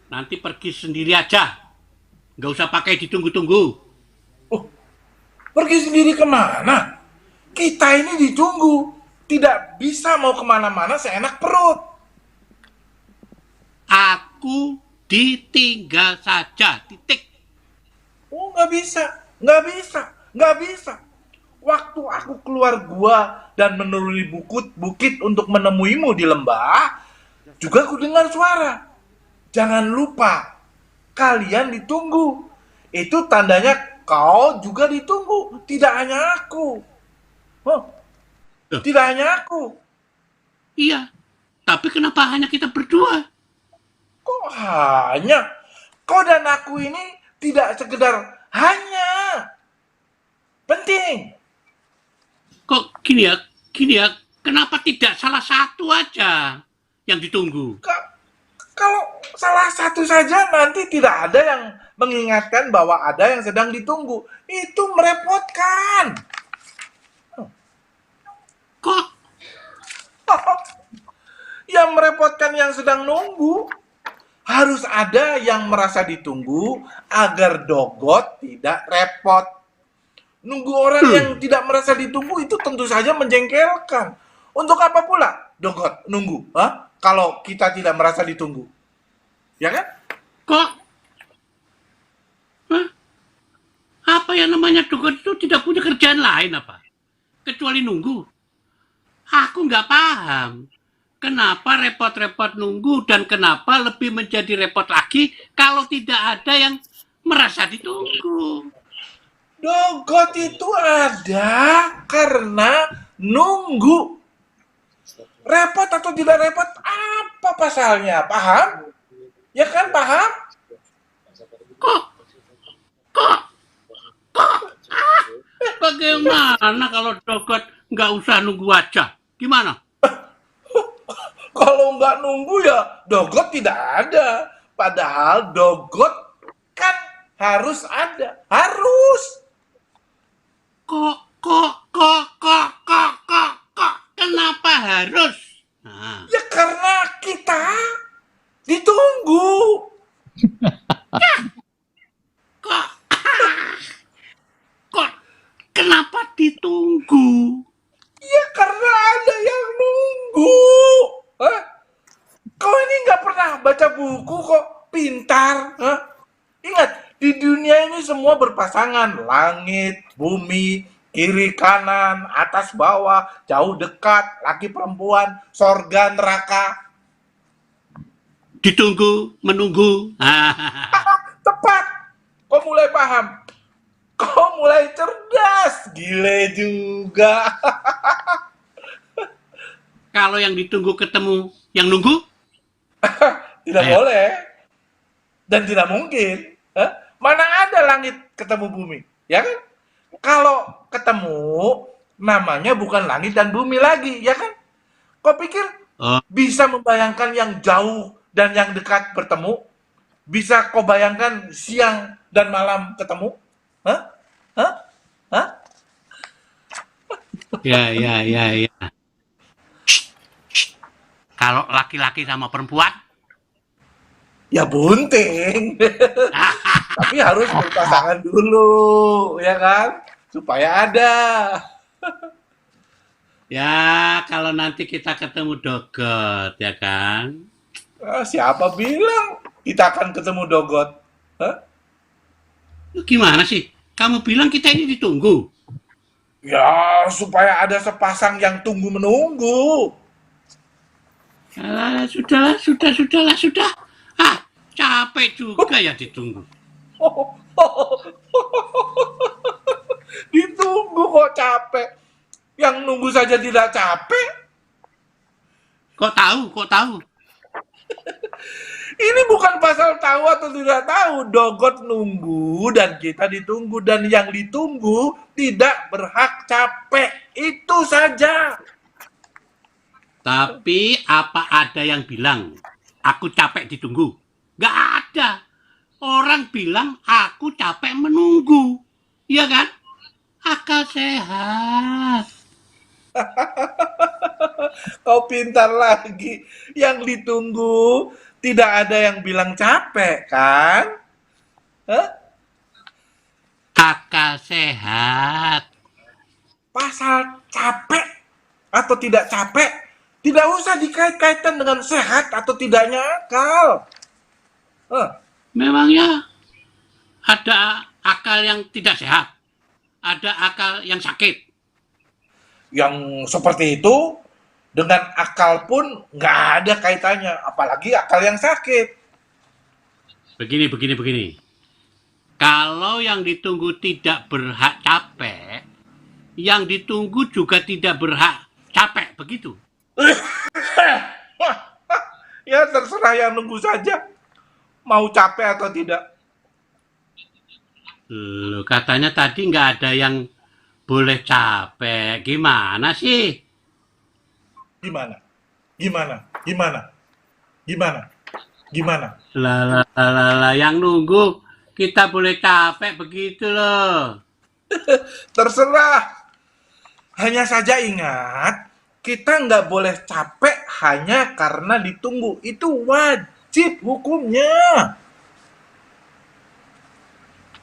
Nanti pergi sendiri aja. Nggak usah pakai ditunggu-tunggu. Pergi sendiri kemana? Kita ini ditunggu. Tidak bisa mau kemana-mana seenak perut. Aku ditinggal saja. Titik. Oh, nggak bisa. Waktu aku keluar gua dan menuruni bukit untuk menemuimu di lembah, juga aku dengar suara. Jangan lupa, kalian ditunggu. Itu tandanya kau juga ditunggu. Tidak hanya aku. Tidak hanya aku. Iya. Tapi kenapa hanya kita berdua? Kok hanya? Kau dan aku ini tidak sekedar hanya. Penting. Kok gini ya, kenapa tidak salah satu aja yang ditunggu? Kalau salah satu saja nanti tidak ada yang mengingatkan bahwa ada yang sedang ditunggu. Itu merepotkan. Kok? Yang merepotkan yang sedang nunggu. Harus ada yang merasa ditunggu agar dogot tidak repot. Nunggu orang yang tidak merasa ditunggu itu tentu saja menjengkelkan. Untuk apa pula dogot nunggu? Kalau kita tidak merasa ditunggu. Ya kan? Kok? Apa yang namanya dogot itu tidak punya kerjaan lain apa? Kecuali nunggu. Aku nggak paham. Kenapa repot-repot nunggu dan kenapa lebih menjadi repot lagi kalau tidak ada yang merasa ditunggu. Dogot itu ada karena nunggu. Repot atau tidak repot, apa pasalnya? Paham? Ya kan, paham? Kok? Bagaimana kalau dogot nggak usah nunggu aja? Gimana? Kalau nggak nunggu ya dogot tidak ada. Padahal dogot kan harus ada. Harus. Kok? Kenapa harus? Ya karena kita ditunggu. Kok? Kenapa ditunggu? Ya karena ada yang nunggu. Kau ini nggak pernah baca buku kok, pintar. Ingat, di dunia ini semua berpasangan. Langit, bumi, kiri, kanan, atas, bawah, jauh, dekat, laki, perempuan, sorga, neraka. Ditunggu, menunggu. Tepat. Kau mulai paham. Kok mulai cerdas? Gile juga. Kalau yang ditunggu ketemu yang nunggu, Tidak ayo. boleh. Dan tidak mungkin. Hah? Mana ada langit ketemu bumi? Ya kan? Kalau ketemu, namanya bukan langit dan bumi lagi. Ya kan? Kau pikir Oh, bisa membayangkan yang jauh dan yang dekat bertemu? Bisa kau bayangkan siang dan malam ketemu? Hah? Hah? Hah? ya, ya, ya, ya. Kalau laki-laki sama perempuan, Ya bunting. Tapi harus berpasangan dulu, ya kan? Supaya ada. ya kalau nanti kita ketemu dogot, ya kan? Siapa bilang kita akan ketemu Dogot? Hah? Lu gimana sih? Kamu bilang kita ini ditunggu. Ya, supaya ada sepasang yang tunggu menunggu. Alah, sudahlah. Ah, capek juga ya ditunggu. Ditunggu kok capek. Yang nunggu saja tidak capek. Kok tahu? Ini bukan pasal tahu atau tidak tahu. Dogot nunggu dan kita ditunggu. Dan yang ditunggu tidak berhak capek. Itu saja. Tapi apa ada yang bilang aku capek ditunggu? Gak ada. Orang bilang aku capek menunggu. Iya kan? Akal sehat. Kau pintar lagi. Yang ditunggu tidak ada yang bilang capek, kan? Hah? Akal sehat. Pasal capek atau tidak capek tidak usah dikait-kaitkan dengan sehat atau tidaknya akal. Memangnya ada akal yang tidak sehat? Ada akal yang sakit? Yang seperti itu dengan akal pun nggak ada kaitannya, apalagi akal yang sakit. Begini. Kalau yang ditunggu tidak berhak capek, yang ditunggu juga tidak berhak capek, begitu? Ya terserah yang nunggu saja, mau capek atau tidak. Loh, katanya tadi nggak ada yang boleh capek. Gimana sih? Gimana? Lah, yang nunggu kita boleh capek begitu loh. Terserah. Hanya saja ingat, kita nggak boleh capek hanya karena ditunggu. Itu wajib hukumnya.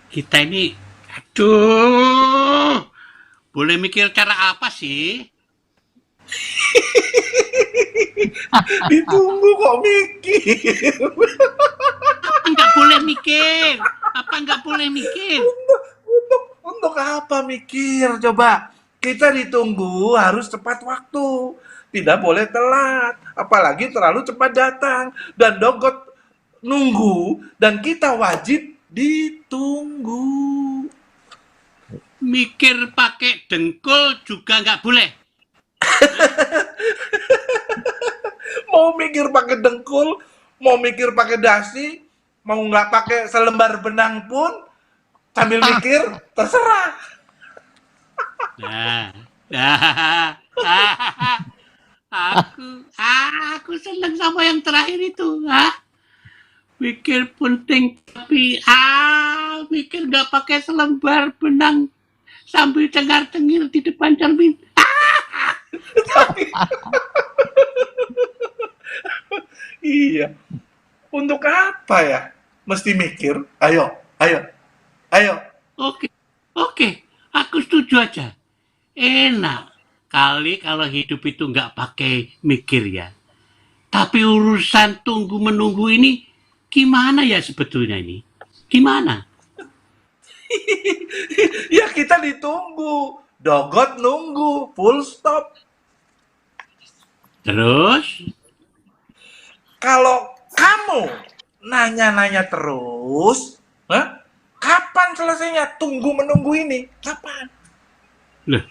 Kita ini, aduh, boleh mikir cara apa sih? Ditunggu kok mikir. Apa nggak boleh mikir? Untuk apa mikir? Coba. Kita ditunggu harus tepat waktu. Tidak boleh telat. Apalagi terlalu cepat datang. Dan Dogot nunggu. Dan kita wajib ditunggu. Mikir pakai dengkul juga nggak boleh. Mau mikir pakai dengkul, mau mikir pakai dasi, mau nggak pakai selembar benang pun, sambil mikir, terserah. Aku seneng sama yang terakhir itu. Mikir penting tapi mikir nggak pakai selembar benang sambil cengar-cengir di depan cermin. Iya. Untuk apa ya? Mesti mikir. Ayo. Oke, aku setuju aja. Enak kali kalau hidup itu nggak pakai mikir ya. Tapi urusan tunggu menunggu ini gimana ya sebetulnya ini? Gimana? Ya kita ditunggu. Dogot nunggu. Full stop. Terus? Kalau kamu nanya-nanya terus, Kapan selesainya? Tunggu menunggu ini. Kapan? Loh,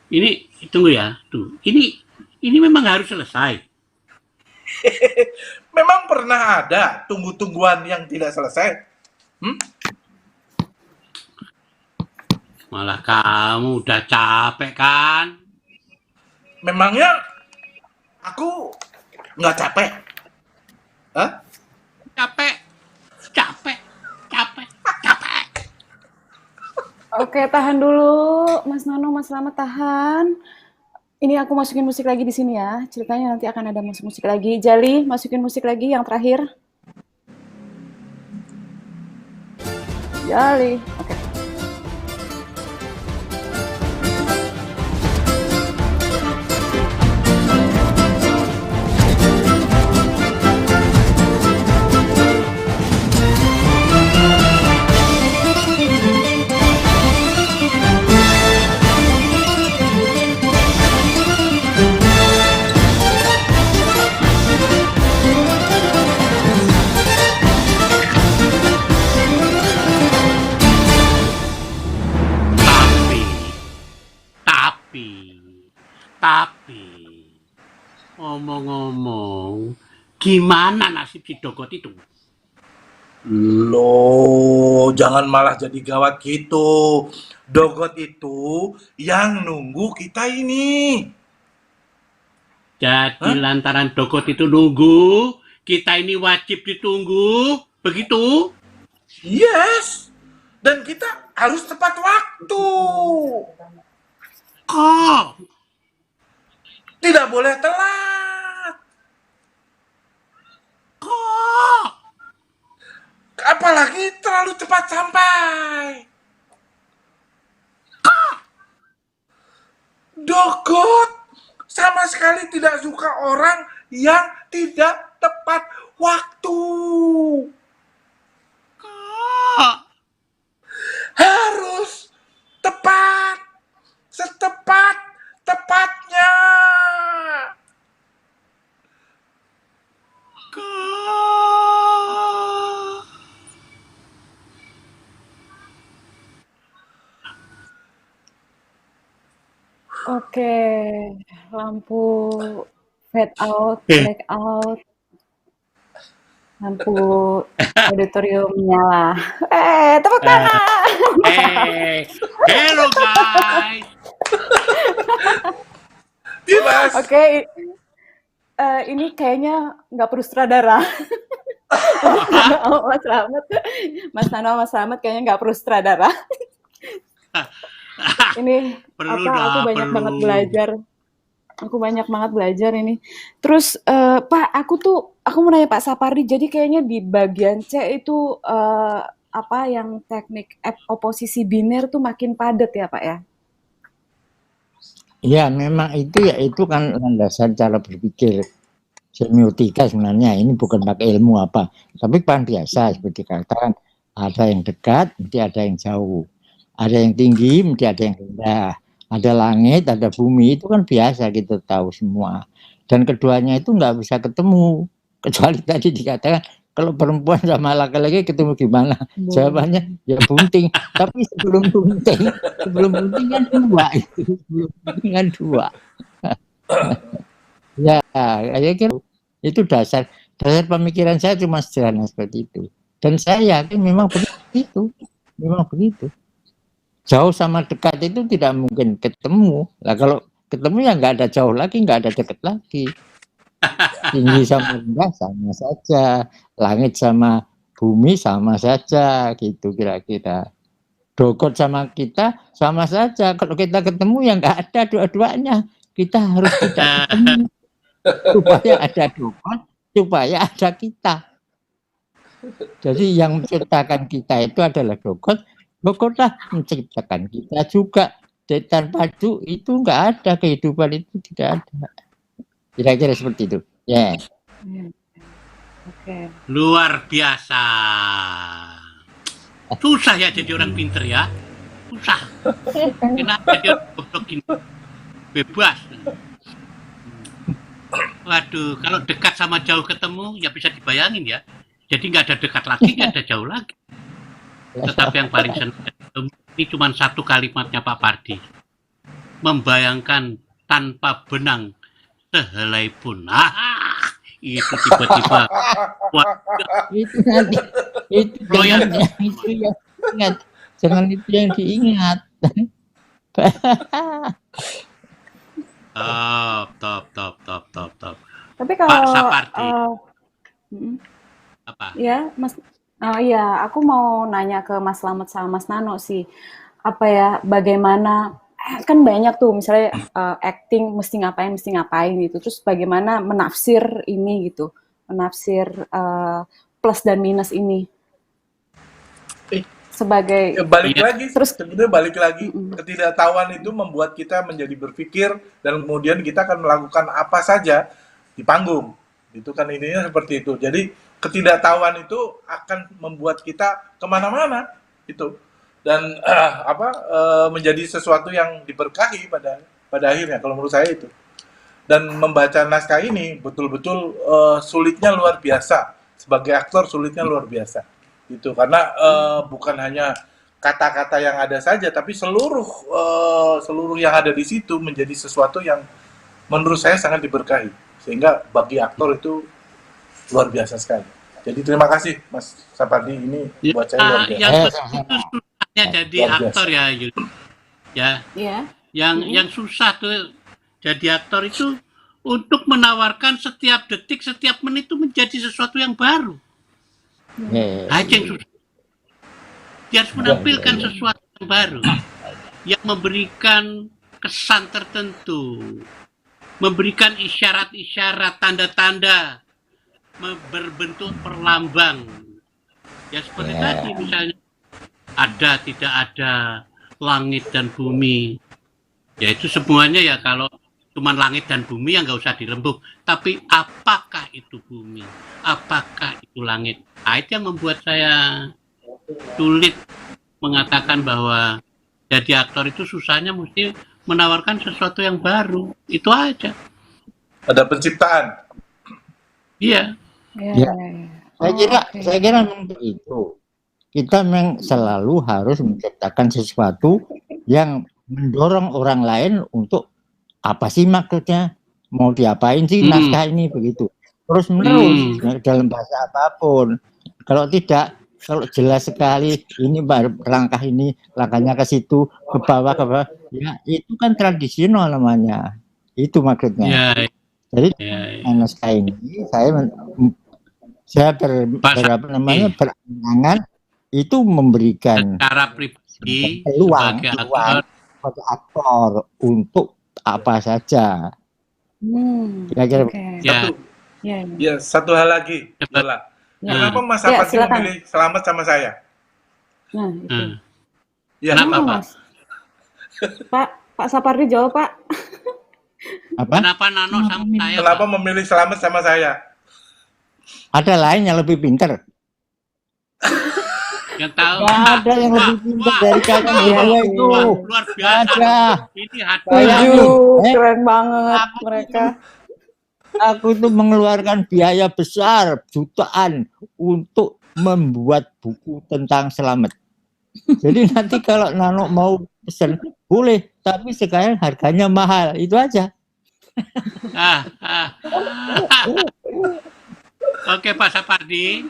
ini tunggu ya. Tuh. Ini memang harus selesai. Memang pernah ada tunggu-tungguan yang tidak selesai? Malah kamu udah capek kan? Memangnya aku nggak capek? Hah? Capek. Oke, tahan dulu, Mas Nano, Mas Slamet, tahan. Ini aku masukin musik lagi di sini ya. Ceritanya nanti akan ada musik lagi. Jali, masukin musik lagi yang terakhir. Jali, oke. Tapi ngomong-ngomong, gimana nasib si Dogot itu? Loh, jangan malah jadi gawat gitu. Dogot itu yang nunggu kita ini. Jadi lantaran Dogot itu nunggu, kita ini wajib ditunggu, begitu? Yes. Dan kita harus tepat waktu. Kok? Tidak boleh telat. Kok? Apalagi terlalu cepat sampai. Dogot sama sekali tidak suka orang yang tidak tepat waktu. Kok? Harus tepat, tepatnya. Kok? Oke, lampu fade out, black out, lampu auditorium nyala. Tepuk tangan. Hello guys. Bebas. Oke, ini kayaknya nggak perlu sutradara. Mas Nano, Mas Slamet kayaknya nggak perlu sutradara. Ini aku banyak banget belajar. Aku banyak banget belajar ini. Terus Pak, aku mau nanya Pak Sapardi. Jadi kayaknya di bagian C itu yang teknik oposisi biner tuh makin padat ya Pak ya? Ya memang itu kan landasan cara berpikir semiotika sebenarnya. Ini bukan pakai ilmu apa, tapi kan biasa seperti katakan ada yang dekat, nanti ada yang jauh. Ada yang tinggi, mesti ada yang rendah. Ada langit, ada bumi, itu kan biasa kita tahu semua. Dan keduanya itu nggak bisa ketemu. Kecuali tadi dikatakan, kalau perempuan sama laki-laki ketemu gimana? Jawabannya, ya bunting. Tapi sebelum bunting kan dua. Sebelum bunting kan dua. Ya, kira itu dasar pemikiran saya cuma sederhana seperti itu. Dan saya yakin memang begitu. Jauh sama dekat itu tidak mungkin ketemu. Lah kalau ketemu ya nggak ada jauh lagi, nggak ada dekat lagi. Tinggi sama rendah sama saja, langit sama bumi sama saja, gitu kira-kira. Dogot sama kita sama saja. Kalau kita ketemu ya nggak ada dua-duanya. Kita harus tidak ketemu supaya ada dogot, supaya ada kita. Jadi yang menciptakan kita itu adalah dogot. Dogotlah menciptakan kita juga. Tanpa itu nggak ada, kehidupan itu tidak ada. Kira-kira seperti itu. Ya. Oke. Luar biasa. Susah ya jadi orang pinter ya. Susah. Kenapa jadi orang goblok ini? Bebas. Waduh, kalau dekat sama jauh ketemu ya bisa dibayangin ya. Jadi nggak ada dekat lagi, nggak ada jauh lagi. Tetapi yang paling senang ini cuma satu kalimatnya Pak Pardi. Membayangkan tanpa benang sehelai pun. Itu tiba-tiba Itu nanti itu Loyal. jangan yang itu yang ingat. Jangan itu yang diingat. Top. Tapi Pak kalau Sapardi, apa? ya Mas, iya aku mau nanya ke Mas Slamet sama Mas Nano sih, apa ya, bagaimana kan banyak tuh misalnya acting mesti ngapain gitu, terus bagaimana menafsir ini gitu, menafsir plus dan minus ini sebagai Balik Iya. lagi, Terus- sebenarnya balik lagi, ketidaktahuan itu membuat kita menjadi berpikir dan kemudian kita akan melakukan apa saja di panggung. Itu kan ininya seperti itu. Jadi ketidaktahuan itu akan membuat kita kemana-mana itu dan menjadi sesuatu yang diberkahi pada akhirnya. Kalau menurut saya itu. Dan membaca naskah ini betul-betul sulitnya luar biasa. Sebagai aktor sulitnya luar biasa. Itu karena bukan hanya kata-kata yang ada saja, tapi seluruh yang ada di situ menjadi sesuatu yang menurut saya sangat diberkahi, sehingga bagi aktor itu luar biasa sekali. Jadi terima kasih Mas Sapardi, ini buat saya luar biasa. Yang itu susahnya jadi Luar biasa. aktor ya, Yudi. Ya, ya yang susah tuh jadi aktor itu untuk menawarkan setiap detik, setiap menit itu menjadi sesuatu yang baru. Nah, itu yang susah. Dia harus menampilkan sesuatu yang baru, yang memberikan kesan tertentu, memberikan isyarat-isyarat, tanda-tanda, berbentuk perlambang. Ya seperti tadi misalnya, ada, tidak ada, langit dan bumi. Ya itu semuanya ya, kalau cuma langit dan bumi ya nggak usah dirembuk. Tapi apakah itu bumi? Apakah itu langit? Nah, itu yang membuat saya sulit mengatakan bahwa jadi aktor itu susahnya mesti menawarkan sesuatu yang baru. Itu aja. Ada penciptaan. Iya. Ya. Saya kira memang itu. Kita memang selalu harus menciptakan sesuatu yang mendorong orang lain untuk apa sih maksudnya, mau diapain sih naskah ini, begitu. Terus menerus dalam bahasa apapun. Kalau tidak, kalau jelas sekali ini langkah ini, langkahnya ke situ, ke bawah, ya itu kan tradisional namanya. Itu maksudnya. Ya. Jadi Ya. naskah ini saya berangan itu memberikan Secara pribadi peluang sebagai pada aktor untuk apa saja. Kira-kira Ya. Ya, satu hal lagi, Lola. Kenapa Mas Sapardi memilih Slamet sama saya? Nah, itu. Ya, Kenapa, Pak? Pak Sapardi jawab, Pak. Apa? Kenapa Nano sama saya? Kenapa Pak? memilih Slamet sama saya? Ada lain yang lebih pintar. Yang tahu. Nggak ada yang lebih pintar dari kalian berdua itu. Luar biasa. Ada. Ini hati. Keren banget mereka. Aku itu mengeluarkan biaya besar jutaan untuk membuat buku tentang Slamet. Jadi nanti kalau Nano mau pesan boleh, tapi sekarang harganya mahal, itu aja. Oke Pak Sapardi,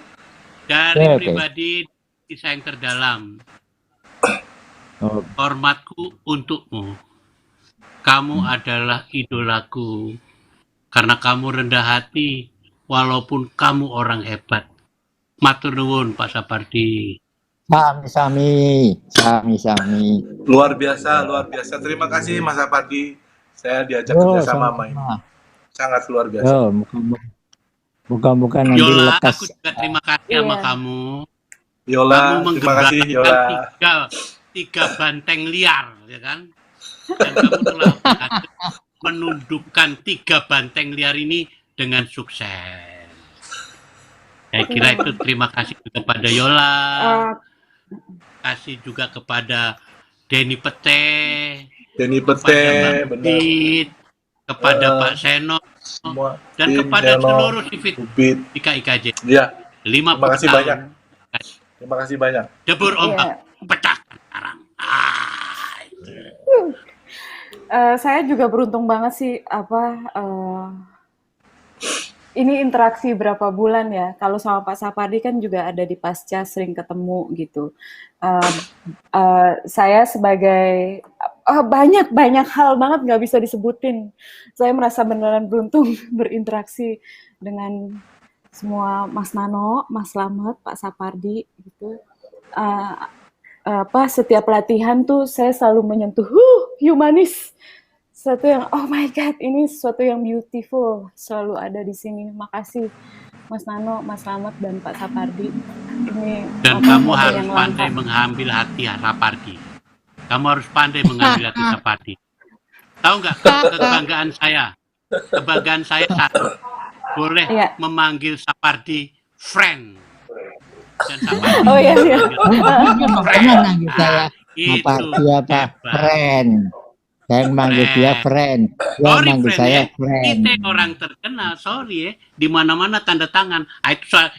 dari pribadi saya yang terdalam, hormatku untukmu. Kamu adalah idolaku. Karena kamu rendah hati, walaupun kamu orang hebat. Matur nuwun Pak Sapardi. Sami. Luar biasa. Terima kasih Mas Sapardi. Saya diajak kerjasama sama ini. Sangat luar biasa. Bukan nanti Yola, lekas. aku juga terima kasih sama kamu. Yola, Kamu terima kasih Yola. Tiga banteng liar, ya kan? Dan kamu telah menundukkan 3 banteng liar ini dengan sukses. Saya kira itu terima kasih juga kepada Yola, kasih juga kepada Denny Pete, kepada kepada Pak Seno, semua dan kepada seluruh sivit di KIKJ. Ya, 50 terima kasih tahun. banyak. Terima kasih banyak. Debur ombak, Iya. pecahkan karang. Itu. Saya juga beruntung banget sih ini interaksi berapa bulan ya. Kalau sama Pak Sapardi kan juga ada di Pasca sering ketemu gitu. Saya sebagai banyak hal banget nggak bisa disebutin. Saya merasa beneran beruntung berinteraksi dengan semua Mas Nano, Mas Slamet, Pak Sapardi gitu. Setiap latihan tuh saya selalu menyentuh humanis. Sesuatu yang oh my god, ini sesuatu yang beautiful selalu ada di sini. Makasih Mas Nano, Mas Slamet dan Pak Sapardi. Ini Dan kamu harus pandai mengambil hati Sapardi. Kamu harus pandai mengambil hati Sapardi. Tahu nggak kebanggaan saya? Kebanggaan saya boleh memanggil Sapardi friend. Dan Sapardi manggil saya Sapardi apa friend. Saya manggil dia friend. Dia manggil saya friend. Kita orang terkenal, sorry ya. Di mana-mana tanda tangan.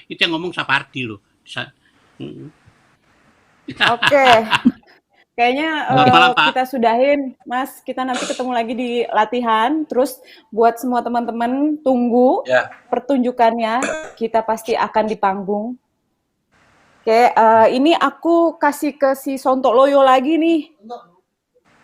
Itu yang ngomong Sapardi loh. Oke. Kayaknya kita sudahin, Mas. Kita nanti ketemu lagi di latihan. Terus buat semua teman-teman tunggu pertunjukannya. Kita pasti akan di panggung. Oke, ini aku kasih ke si Sontoloyo lagi nih.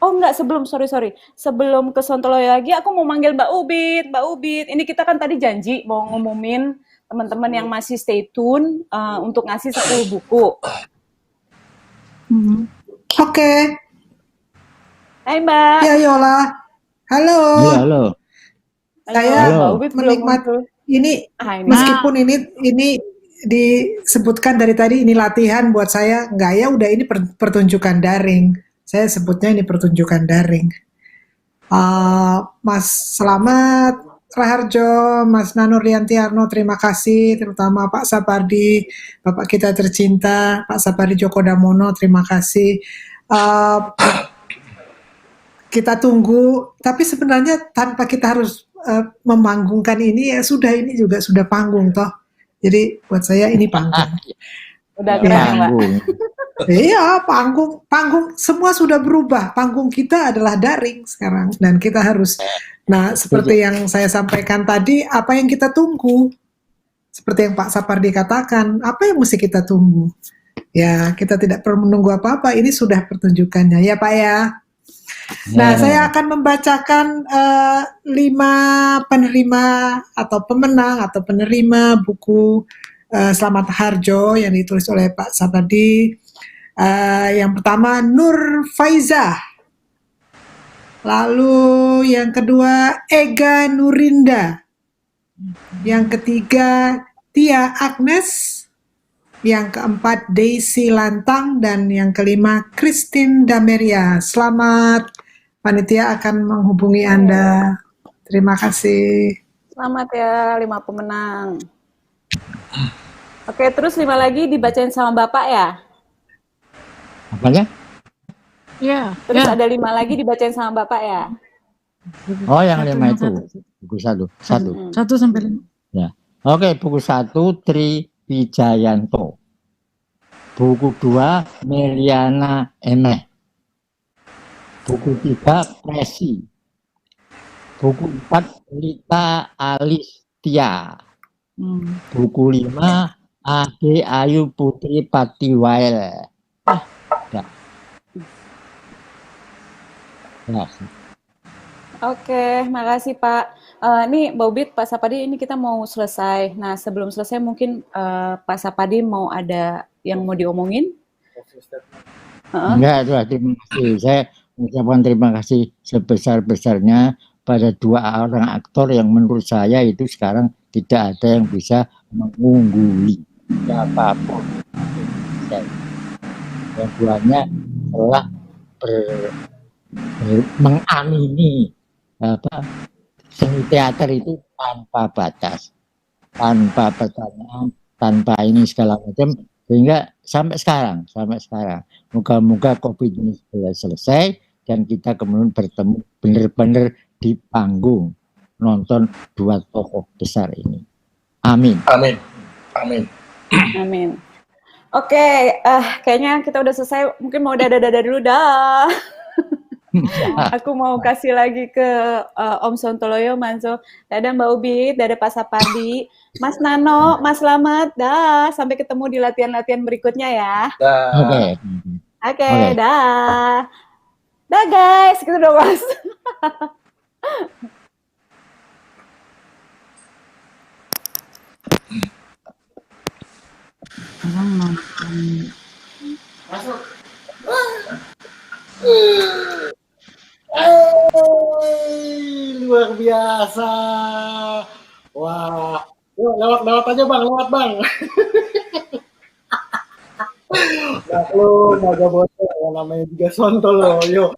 Oh enggak, sorry. Sebelum ke Sontoloyo lagi, aku mau manggil Mbak Ubit. Ini kita kan tadi janji mau ngumumin teman-teman yang masih stay tune untuk ngasih 10 buku. Oke. Hai Mbak. Ya Yola. Halo. Halo. Saya menikmati ini meskipun ini disebutkan dari tadi ini latihan buat saya, enggak ya udah ini pertunjukan daring. Saya sebutnya ini pertunjukan daring. Mas Slamet, Raharjo, Mas Nano Riantiarno, terima kasih. Terutama Pak Sapardi, Bapak kita tercinta, Pak Sapardi Djoko Damono, terima kasih. Kita tunggu, tapi sebenarnya tanpa kita harus memanggungkan ini, ya sudah, ini juga sudah panggung toh. Jadi buat saya ini panggung. Udah keren, Mbak. Iya, panggung semua sudah berubah. Panggung kita adalah daring sekarang dan kita harus. Nah, seperti yang saya sampaikan tadi, apa yang kita tunggu? Seperti yang Pak Sapardi katakan, apa yang mesti kita tunggu? Ya, kita tidak perlu menunggu apa-apa. Ini sudah pertunjukannya, ya Pak ya. Nah, saya akan membacakan 5 penerima atau pemenang atau penerima buku Selamat Harjo yang ditulis oleh Pak Sapardi. Yang pertama Nur Faizah, lalu yang kedua Ega Nurinda, yang ketiga Tia Agnes, yang keempat Daisy Lantang, dan yang kelima Christine Dameria. Selamat, panitia akan menghubungi Anda. Terima kasih. Selamat ya 5 pemenang. Oke, terus 5 lagi dibacain sama Bapak ya? Apanya? Ya. Terus ada 5 lagi dibacain sama Bapak ya? Oh, yang 5 itu. Buku 1. 1 sampai 5. Ya. Oke, buku 1 Tri Wijayanto. Buku 2 Meliana Emeh. Buku 3 Presi. Buku 4 Lita Alistia. Buku 5 Ade Ayu Putri Patiwael. Ya. Oke, makasih Pak. Nih Mbak Ubit, Pak Sapardi, ini kita mau selesai. Nah, sebelum selesai mungkin Pak Sapardi mau ada yang mau diomongin? Enggak, terima kasih. Saya mengucapkan terima kasih sebesar-besarnya pada 2 orang aktor yang menurut saya itu sekarang tidak ada yang bisa mengungguli siapapun. Keduanya telah mengamini seni teater itu tanpa batas, tanpa pertanyaan, tanpa ini segala macam, sehingga sampai sekarang moga-moga COVID ini selesai dan kita kemudian bertemu benar-benar di panggung nonton 2 tokoh besar ini. Amin. Oke, kayaknya kita udah selesai. Mungkin mau dadah-dadah dulu, dah. Aku mau kasih lagi ke Om Sontoloyo, Manzo. Dadah Mbak Ubit, dadah Pak Sapardi. Mas Nano, Mas Slamet, dah. Sampai ketemu di latihan-latihan berikutnya ya. Oke. Oke, Oke. dah. Dah guys, gitu dong Mas. Luar biasa. Wah, yuk lewat aja bang, lewat bang. Maklum, agak bocor ya, namanya juga Sontoloyo.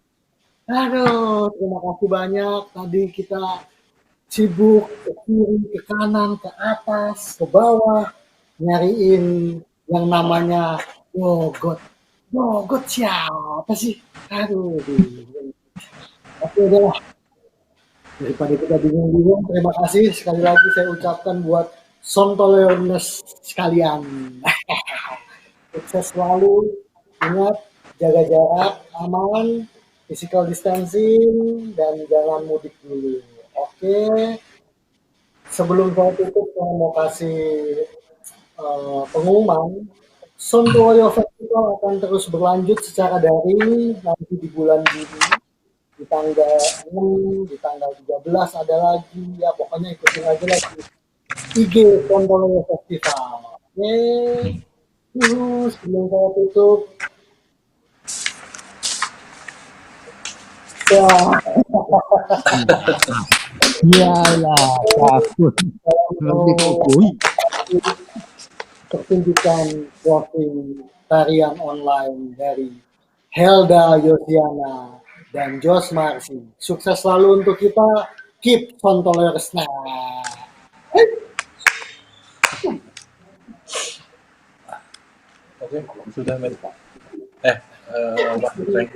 Aduh, terima kasih banyak. Tadi kita sibuk ke kiri, ke kanan, ke atas, ke bawah, nyariin yang namanya yogot. Yogot siapa sih? Aduh, oke udahlah. Daripada kita bingung-bingung, terima kasih sekali lagi saya ucapkan buat Sontoloyoners sekalian. Sukses selalu, ingat jaga jarak, aman, physical distancing, dan jangan mudik dulu. Oke, sebelum saya tutup, saya mau kasih pengumuman. Sontoloyo Festival akan terus berlanjut secara daring nanti di bulan Juni, di tanggal 6, di tanggal 13 ada lagi, ya pokoknya ikutin aja lagi IG Sontoloyo Festival. Oke. Sebelum saya tutup, ya, Ya, takut. Lebih kokoi. pertunjukan walking tarian online dari Helda Yosiana dan Jos Marsi. Sukses selalu untuk kita. Keep Sontoloyers now. Oke, sudah Met. Pak Frank.